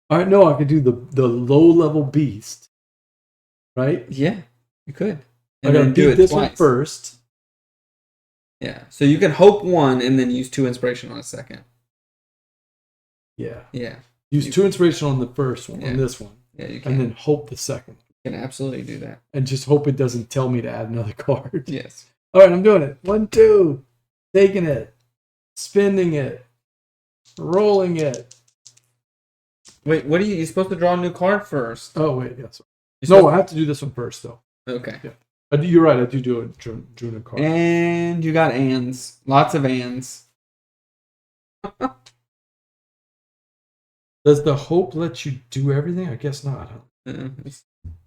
Speaker 1: All right, no, I could do the low level beast. Right?
Speaker 2: Yeah, you could.
Speaker 1: I gotta beat this one first.
Speaker 2: Yeah. So you can hope 1 and then use 2 inspiration on a second.
Speaker 1: Yeah.
Speaker 2: Yeah.
Speaker 1: Use 2 inspiration on the first one, on this one.
Speaker 2: Yeah, you can.
Speaker 1: And then hope the second.
Speaker 2: You can absolutely do that.
Speaker 1: And just hope it doesn't tell me to add another card.
Speaker 2: Yes.
Speaker 1: All right, I'm doing it. 1, 2. Taking it. Spinning it. Rolling it.
Speaker 2: Wait, what are you're supposed to draw a new card first?
Speaker 1: Oh, wait, yes.
Speaker 2: You're
Speaker 1: No, I have to do this one first, though.
Speaker 2: Okay.
Speaker 1: Yeah. You're right, I do it. Drew a card.
Speaker 2: And you got ands. Lots of ands.
Speaker 1: Does the hope let you do everything? I guess not. Huh?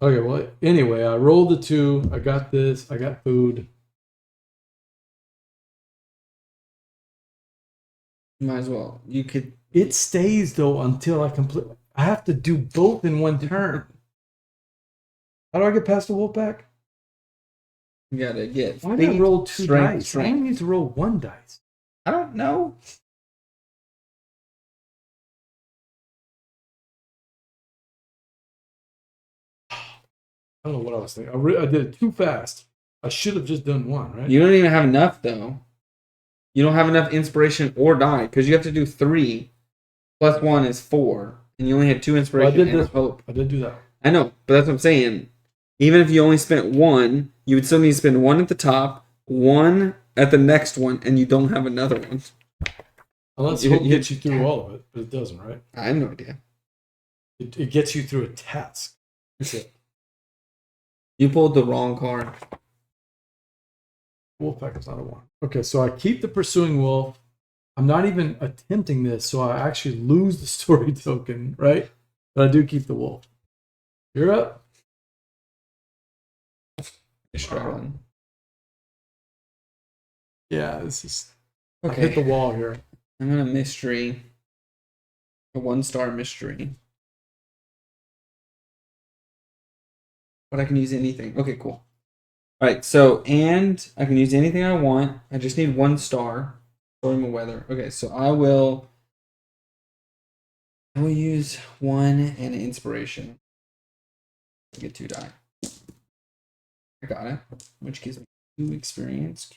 Speaker 1: Okay, well, anyway, I rolled the 2. I got this. I got food.
Speaker 2: Might as well. You could.
Speaker 1: It stays, though, until I complete. I have to do both in one turn. How do I get past the wolf pack?
Speaker 2: You gotta get.
Speaker 1: Why did I roll 2
Speaker 2: strength,
Speaker 1: dice?
Speaker 2: strength.
Speaker 1: I only need to roll 1 dice.
Speaker 2: I don't know.
Speaker 1: I don't know what I was thinking. I did it too fast. I should have just done 1, right?
Speaker 2: You don't even have enough, though. You don't have enough inspiration or die, because you have to do 3 plus 1 is 4. And you only had 2 inspiration and hope.
Speaker 1: I did do that.
Speaker 2: I know, but that's what I'm saying. Even if you only spent 1, you would still need to spend 1 at the top, 1 at the next one, and you don't have another one.
Speaker 1: Unless hope gets you through all of it, but it doesn't, right?
Speaker 2: I have no idea.
Speaker 1: It gets you through a task. That's it.
Speaker 2: You pulled the wrong card.
Speaker 1: Wolf pack is not a 1. Okay, so I keep the pursuing wolf. I'm not even attempting this, so I actually lose the story token, right? But I do keep the wolf. You're up.
Speaker 2: You're struggling.
Speaker 1: Yeah, this is.
Speaker 2: Okay.
Speaker 1: I hit the wall here.
Speaker 2: I'm gonna mystery. A 1-star mystery. But I can use anything. Okay, cool. Alright, so, and I can use anything I want. I just need 1 star. Storm of weather. Okay, so I will use 1 and an inspiration. I get 2 die. I got it. Which gives me 2 experience.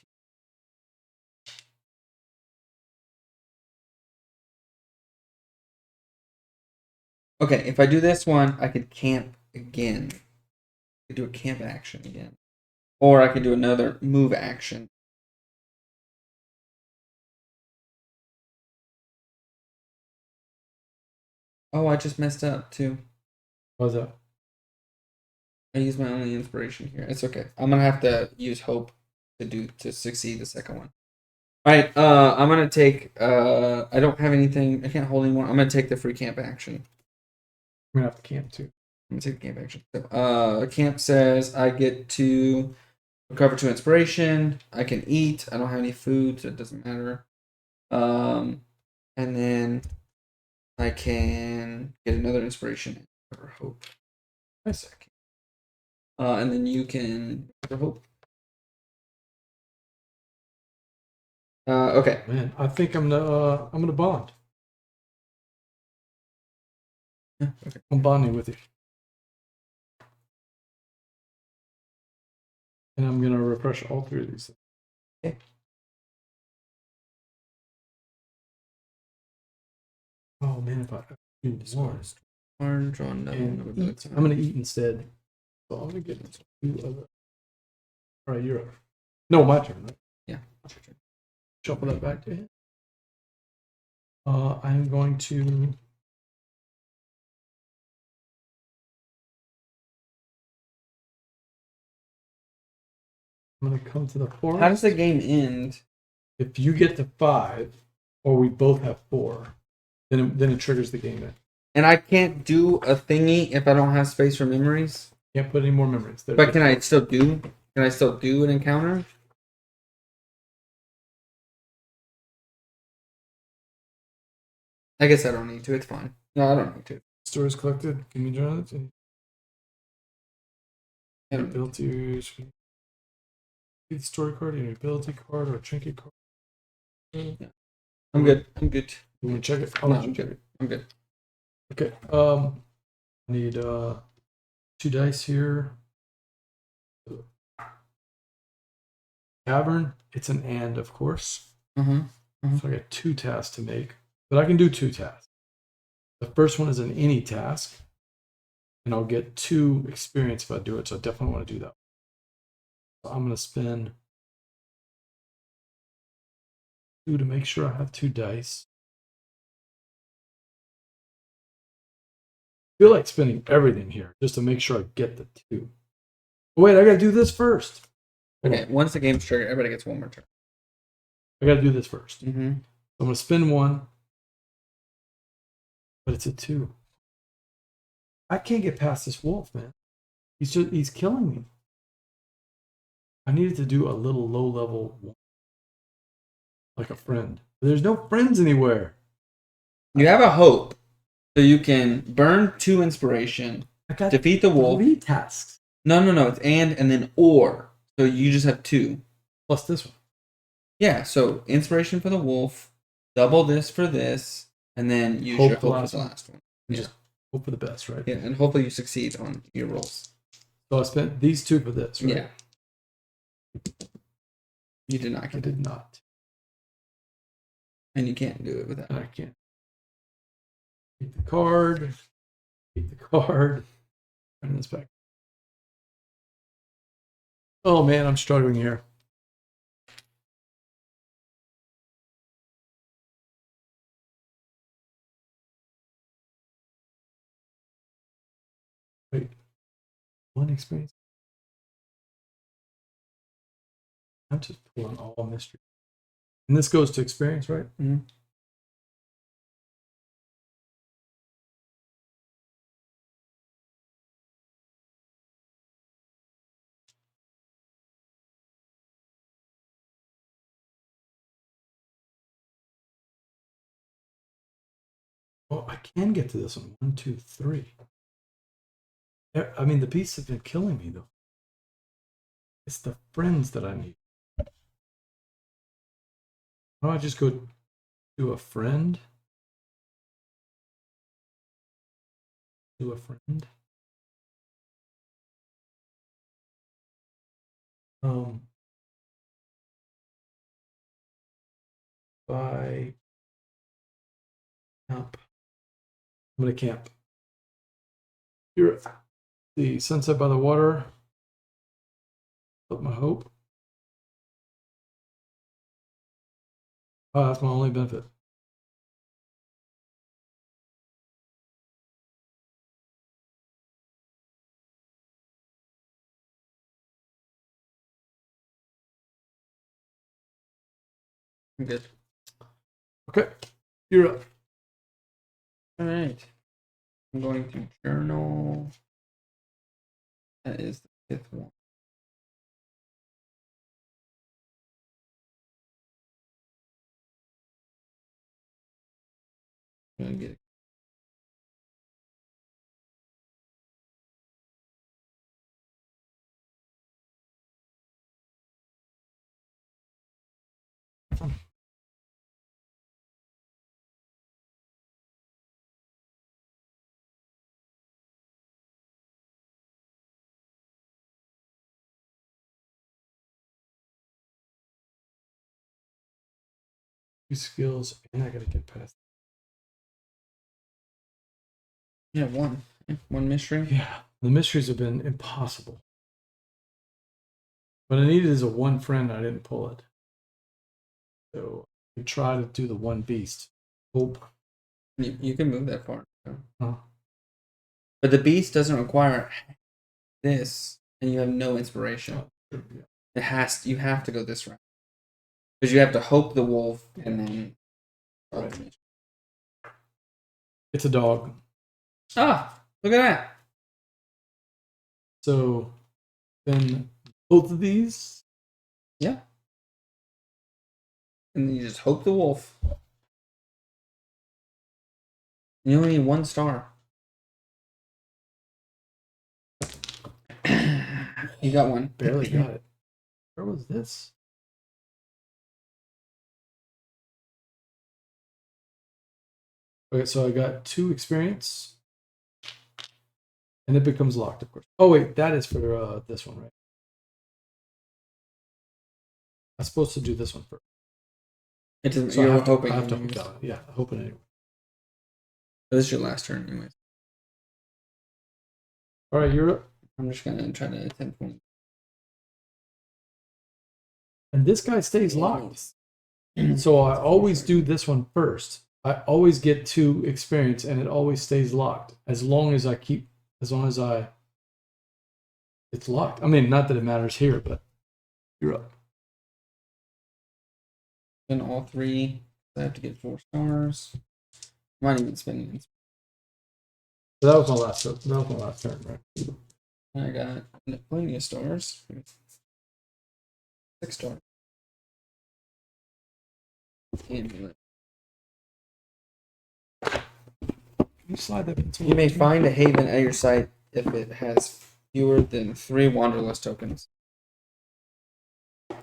Speaker 2: Okay, if I do this one, I could camp again. I could do a camp action again. Or I could do another move action. Oh, I just messed up too.
Speaker 1: What's that?
Speaker 2: I used my only inspiration here. It's okay. I'm gonna have to use hope to succeed the second one. Alright, I'm gonna take I don't have anything, I can't hold anymore. I'm gonna take the free camp action.
Speaker 1: I'm gonna have to camp too.
Speaker 2: I'm gonna take the camp action. Camp says I get to recover 2 inspiration. I can eat. I don't have any food, so it doesn't matter. And then I can get another inspiration or hope.
Speaker 1: Nice.
Speaker 2: And then you can hope. Okay.
Speaker 1: Man, I think I'm gonna bond.
Speaker 2: Yeah, okay.
Speaker 1: I'm bonding with you. And I'm gonna refresh all three of these.
Speaker 2: Okay.
Speaker 1: Oh man, if I do one
Speaker 2: Orange on
Speaker 1: and eat, I'm gonna eat instead. So I'm gonna get two other. All right, you're up. No, my turn. Right?
Speaker 2: Yeah.
Speaker 1: Shuffle that back to him. I'm going to. I'm gonna come to the forest.
Speaker 2: How does the game end?
Speaker 1: If you get to 5, or we both have 4, then it triggers the game in.
Speaker 2: And I can't do a thingy if I don't have space for memories.
Speaker 1: Can't put any more memories.
Speaker 2: But can I still do? Can I still do an encounter? I guess I don't need to. It's fine. No, I don't need to.
Speaker 1: Stories collected. Can you join it?
Speaker 2: I don't need to.
Speaker 1: Abilities. The story card, an ability card, or a trinket card.
Speaker 2: Yeah. I'm good. I'm good.
Speaker 1: You want to check it?
Speaker 2: No, I'm good. I'm good.
Speaker 1: Okay. I need 2 dice here. Tavern. It's an and, of course.
Speaker 2: Mm-hmm.
Speaker 1: So I got 2 tasks to make, but I can do 2 tasks. The first one is an any task, and I'll get 2 experience if I do it. So I definitely want to do that. So I'm going to spend 2 to make sure I have 2 dice. I feel like spending everything here just to make sure I get the 2. Wait, I got to do this first.
Speaker 2: Okay, once the game's triggered, everybody gets one more turn.
Speaker 1: I got to do this first.
Speaker 2: Mm-hmm.
Speaker 1: I'm going to spend 1, but it's a 2. I can't get past this wolf, man. He's killing me. I needed to do a little low level one, like a friend. But there's no friends anywhere.
Speaker 2: You have a hope, so you can burn 2 inspiration,
Speaker 1: I got
Speaker 2: defeat the wolf.
Speaker 1: 3 tasks.
Speaker 2: No. It's and then or. So you just have 2.
Speaker 1: Plus this one.
Speaker 2: Yeah, so inspiration for the wolf, double this for this, and then use
Speaker 1: Hope
Speaker 2: your
Speaker 1: the
Speaker 2: hope for
Speaker 1: last
Speaker 2: the
Speaker 1: one.
Speaker 2: last one.
Speaker 1: And
Speaker 2: Yeah.
Speaker 1: just hope for the best, right?
Speaker 2: Yeah, and hopefully you succeed on your rolls.
Speaker 1: So I spent these 2 for this, right?
Speaker 2: Yeah. You did not
Speaker 1: I
Speaker 2: get it.
Speaker 1: did not.
Speaker 2: And you can't do it without.
Speaker 1: And I can't. Keep the card. Keep the card. Turn this back. Oh man, I'm struggling here. Wait. 1 experience. I'm just pulling all mystery. And this goes to experience, right?
Speaker 2: Mm-hmm.
Speaker 1: Well, I can get to this one. 1, 2, 3. I mean, the beasts have been killing me, though. It's the friends that I need. Why don't I just go to a friend? To a friend. By camp. I'm gonna camp. Here, the sunset by the water. Put my hope. Oh, that's my only benefit.
Speaker 2: I'm good.
Speaker 1: Okay, you're up.
Speaker 2: All right. I'm going to journal. That is the 5th one. I'm going to get
Speaker 1: 2 skills, and I gotta get past.
Speaker 2: Yeah, one. One mystery.
Speaker 1: Yeah, the mysteries have been impossible. What I needed is a one friend. I didn't pull it. So we try to do the one beast. Hope.
Speaker 2: You can move that far. So.
Speaker 1: Huh?
Speaker 2: But the beast doesn't require this, and you have no inspiration.
Speaker 1: Sure, yeah.
Speaker 2: You have to go this route. Because you have to hope the wolf and then
Speaker 1: Right. It's a dog.
Speaker 2: Ah, look at that.
Speaker 1: So then both of these.
Speaker 2: Yeah. And then you just hope the wolf. You only need 1 star. You got one.
Speaker 1: Barely got it. Where was this? Okay, so I got 2 experience. And it becomes locked, of course. Oh, wait, that is for this one, right? I'm supposed to do this one first.
Speaker 2: It doesn't.
Speaker 1: So
Speaker 2: You're
Speaker 1: I have
Speaker 2: hoping.
Speaker 1: to hope that one. Yeah, hoping anyway.
Speaker 2: This is your last turn, anyways.
Speaker 1: All right, you're up.
Speaker 2: I'm just gonna try to attempt one.
Speaker 1: And this guy stays locked. So I always do this one first. I always get 2 experience, and it always stays locked as long as it's locked. I mean, not that it matters here, but you're up.
Speaker 2: Then all 3. I have to get 4 stars. I'm not even spending it.
Speaker 1: So that was my last. That was my last turn, right?
Speaker 2: I got plenty of stars. 6 stars. Amulet.
Speaker 1: You slide that into.
Speaker 2: You may find a haven at your site if it has fewer than 3 wanderlust tokens.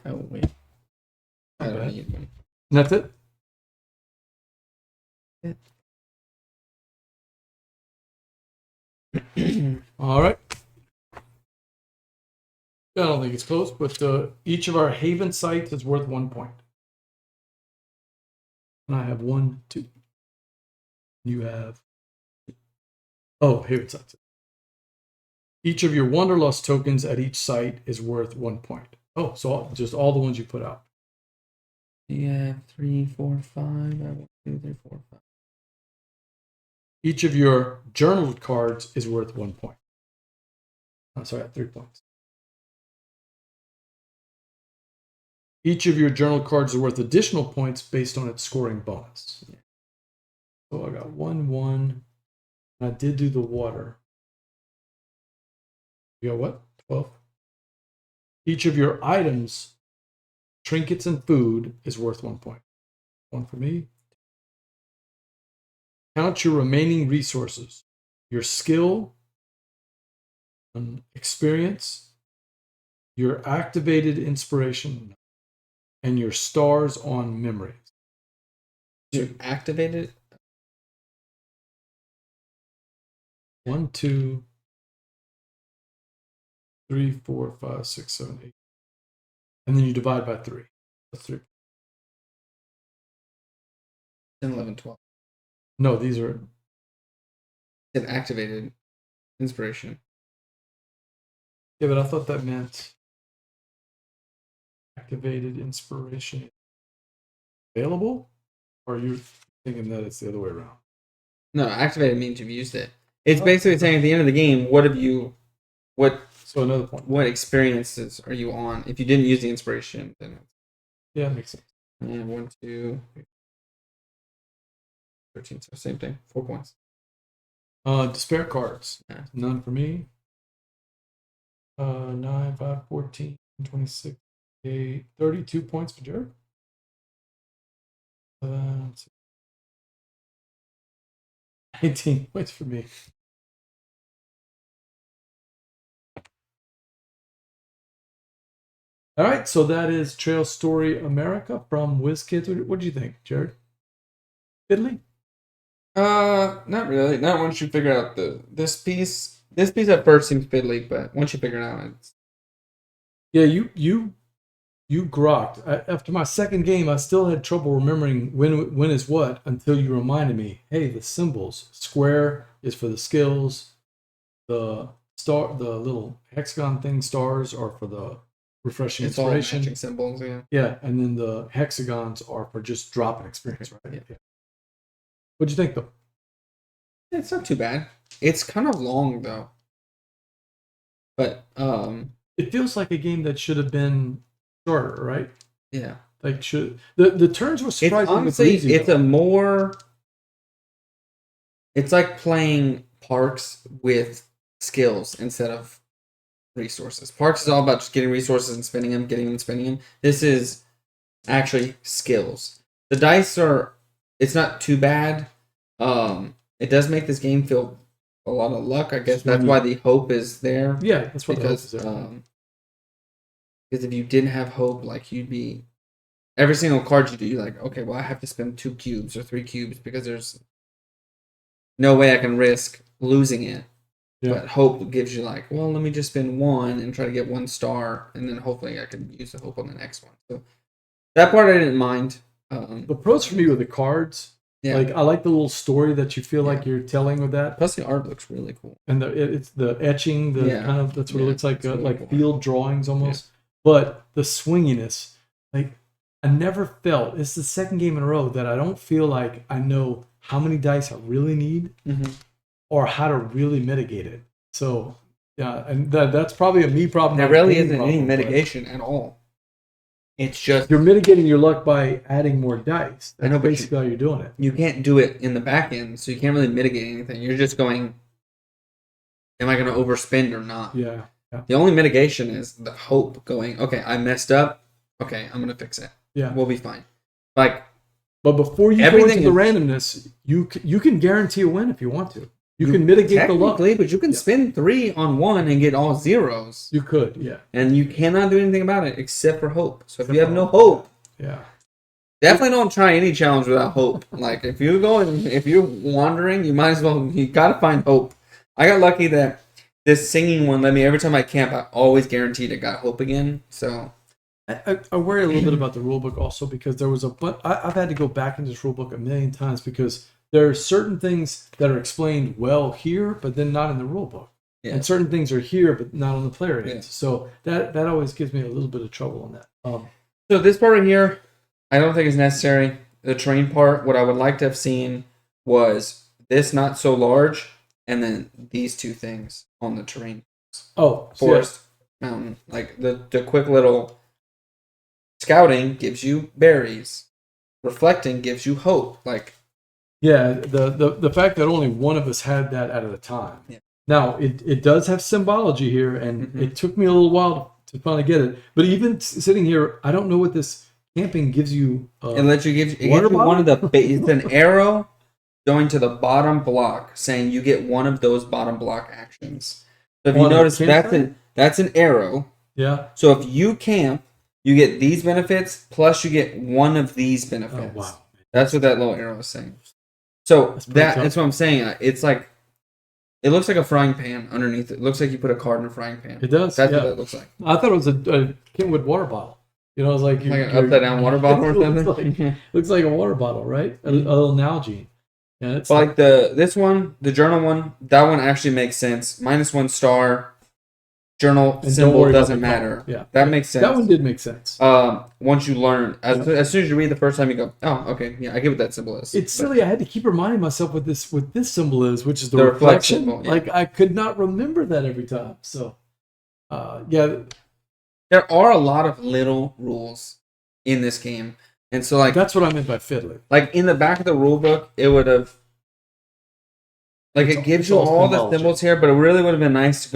Speaker 2: Oh wait, I don't need one.
Speaker 1: And that's it. All right. I don't think it's close, but each of our haven sites is worth 1 point. And I have 1, 2. You have. Oh, haven sites. Each of your wanderlust tokens at each site is worth 1 point. Oh, so just all the ones you put out.
Speaker 2: Yeah, 3, 4, 5. I want 2, 3, 4, 5.
Speaker 1: Each of your journaled cards is worth 1 point. Oh, sorry, 3 points. Each of your journal cards is worth additional points based on its scoring bonus. So I got 1, 1. I did do the water. You got what? 12. Each of your items, trinkets and food, is worth 1 point. 1 for me. Count your remaining resources. Your skill, experience, your activated inspiration, and your stars on memory.
Speaker 2: You activated?
Speaker 1: 1, 2, 3, 4, 5, 6, 7, 8. And then you divide by 3. That's 3.
Speaker 2: 10, 11, 12.
Speaker 1: No, these are.
Speaker 2: It activated inspiration.
Speaker 1: Yeah, but I thought that meant activated inspiration available? Or are you thinking that it's the other way around?
Speaker 2: No, activated means you've used it. It's basically saying at the end of the game, what
Speaker 1: So another point.
Speaker 2: what experiences are you on? If you didn't use the inspiration, then
Speaker 1: Yeah, that makes sense.
Speaker 2: yeah, 1, 2, 13. So same thing. 4 points.
Speaker 1: Despair cards.
Speaker 2: Yeah.
Speaker 1: None for me. 9, 5, 14, 26, 8, 32 points for Jerod. 18 points for me. All right, so that is Trail Story America from WizKids. What do you think, Jerod? Fiddly?
Speaker 2: Not really. Not once you figure out this piece. This piece at first seems fiddly, but once you figure it out, it's
Speaker 1: Yeah, you you grokked. After my second game, I still had trouble remembering when is what until you reminded me. Hey, the symbols. Square is for the skills. The little hexagon thing, stars are for the refreshing
Speaker 2: It's all
Speaker 1: inspiration.
Speaker 2: matching symbols, yeah.
Speaker 1: Yeah, and then the hexagons are for just dropping experience, right?
Speaker 2: Yeah.
Speaker 1: What'd you think, though?
Speaker 2: It's not too bad. It's kind of long though. But
Speaker 1: It feels like a game that should have been shorter, right?
Speaker 2: yeah.
Speaker 1: Like the turns were
Speaker 2: It's
Speaker 1: surprisingly
Speaker 2: honestly
Speaker 1: easy.
Speaker 2: it's a more it's like playing Parks with skills instead of resources. Parks is all about just getting resources and spending them, getting them and spending them. This is actually skills. The dice it's not too bad. It does make this game feel a lot of luck. I guess that's why the hope is there.
Speaker 1: Yeah, that's what
Speaker 2: Because
Speaker 1: the hope is there.
Speaker 2: because if you didn't have hope, like you'd be every single card you do, you're like, okay, well I have to spend 2 cubes or 3 cubes because there's no way I can risk losing it.
Speaker 1: Yeah.
Speaker 2: But hope gives you like, well, let me just spend 1 and try to get 1 star, and then hopefully I can use the hope on the next one. So that part I didn't mind.
Speaker 1: The pros for me were the cards.
Speaker 2: Yeah.
Speaker 1: Like I like the little story that you feel like you're telling with that,
Speaker 2: Plus the art looks really cool.
Speaker 1: and it's the etching, kind of that's what it looks like,
Speaker 2: it's really cool.
Speaker 1: field drawings almost. But the swinginess, like I never felt. It's the second game in a row that I don't feel like I know how many dice I really need, or how to really mitigate it. So yeah, and that's probably a me problem.
Speaker 2: There really isn't any mitigation at all. It's just
Speaker 1: you're mitigating your luck by adding more dice. That's
Speaker 2: I know, but
Speaker 1: basically how you're doing it.
Speaker 2: You can't do it in the back end, so you can't really mitigate anything. You're just going, am I going to overspend or not?
Speaker 1: Yeah.
Speaker 2: The only mitigation is the hope going, okay, I messed up. Okay, I'm going to fix it.
Speaker 1: Yeah.
Speaker 2: We'll be fine. Like,
Speaker 1: but before you go into the randomness, you can guarantee a win if you want to. You can mitigate the luck.
Speaker 2: But you can spend 3 on 1 and get all zeros.
Speaker 1: You could, yeah.
Speaker 2: And you cannot do anything about it except for hope. So if you have no hope, definitely don't try any challenge without hope. Like if you're wandering, you might as well. You gotta find hope. I got lucky that this singing one let me every time I camp. I always guaranteed it got hope again. So
Speaker 1: I worry a little bit about the rulebook also because there was I've had to go back into this rulebook a million times because there are certain things that are explained well here, but then not in the rulebook. Yeah. And certain things are here, but not on the player end. Yeah. So that always gives me a little bit of trouble on that.
Speaker 2: So this part right here, I don't think is necessary. The terrain part, what I would like to have seen was this not so large, and then these 2 things on the terrain.
Speaker 1: Oh,
Speaker 2: forest, mountain. Like the quick little scouting gives you berries. Reflecting gives you hope. Like
Speaker 1: yeah, the fact that only one of us had that at a time. Yeah. Now it does have symbology here, and it took me a little while to finally get it. But even sitting here, I don't know what this camping gives you.
Speaker 2: It lets you give you one of the. It's an arrow going to the bottom block, saying you get one of those bottom block actions. So if you notice, that's an arrow.
Speaker 1: Yeah.
Speaker 2: So if you camp, you get these benefits plus you get one of these benefits.
Speaker 1: Oh wow!
Speaker 2: That's what that little arrow is saying. So that's what I'm saying. It's like it looks like a frying pan underneath it. It looks like you put a card in a frying pan.
Speaker 1: It does.
Speaker 2: That's what that looks like.
Speaker 1: I thought it was a Kenwood water bottle. You know, it was like
Speaker 2: an upside down water bottle or something.
Speaker 1: Looks like a water bottle, right? A little Nalgene. Yeah, it's
Speaker 2: like this one, the journal one. That one actually makes sense. -1 star. Journal symbol doesn't matter.
Speaker 1: Yeah,
Speaker 2: that makes sense.
Speaker 1: That one did make sense.
Speaker 2: Once you learn, as soon as you read the first time, you go, "Oh, okay, yeah, I get what that symbol is."
Speaker 1: It's silly. I had to keep reminding myself what this symbol is, which is the reflection. Symbol, yeah. Like I could not remember that every time. So, yeah,
Speaker 2: there are a lot of little rules in this game, and so like
Speaker 1: that's what I meant by fiddly.
Speaker 2: Like in the back of the rule book, it would have it gives you all the symbols here, but it really would have been nice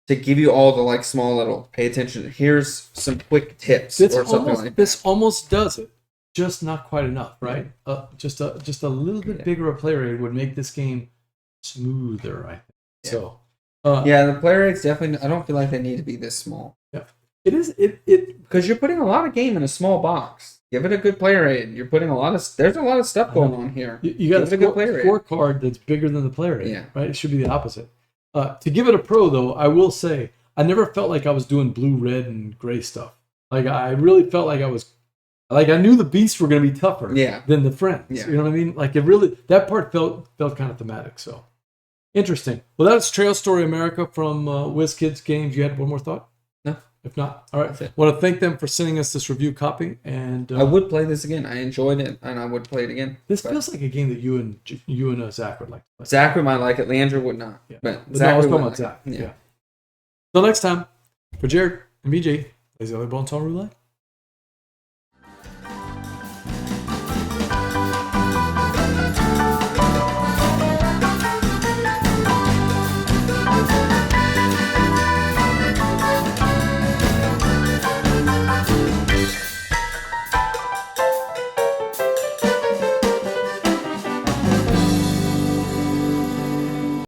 Speaker 2: to give you all the like small little pay attention. Here's some quick tips or something like that.
Speaker 1: This almost does it, just not quite enough, right? Just a little bit bigger a player rate would make this game smoother, I think. Yeah. So,
Speaker 2: the player rates definitely. I don't feel like they need to be this small.
Speaker 1: Yeah, it is. It
Speaker 2: because you're putting a lot of game in a small box. Give it a good player rate. You're putting there's a lot of stuff going on here.
Speaker 1: You got a good scorecard that's bigger than the player rate. Yeah, right. It should be the opposite. To give it a pro, though, I will say I never felt like I was doing blue, red, and gray stuff. Like I really felt like I knew the beasts were going to be tougher than the friends.
Speaker 2: Yeah.
Speaker 1: You know what I mean? Like that part felt kind of thematic. So interesting. Well, that's Trail Story America from WizKids Games. You had one more thought?
Speaker 2: No.
Speaker 1: If not, all right. I want to thank them for sending us this review copy. And
Speaker 2: I would play this again. I enjoyed it, and I would play it again.
Speaker 1: This feels like a game that you and Zach would like to play.
Speaker 2: Zach might like it. Leandra would not.
Speaker 1: Yeah.
Speaker 2: But
Speaker 1: Zach I was talking
Speaker 2: about
Speaker 1: Zach.
Speaker 2: Yeah.
Speaker 1: Till next time, for Jerod and BJ, Laissez, bon temps, rouler.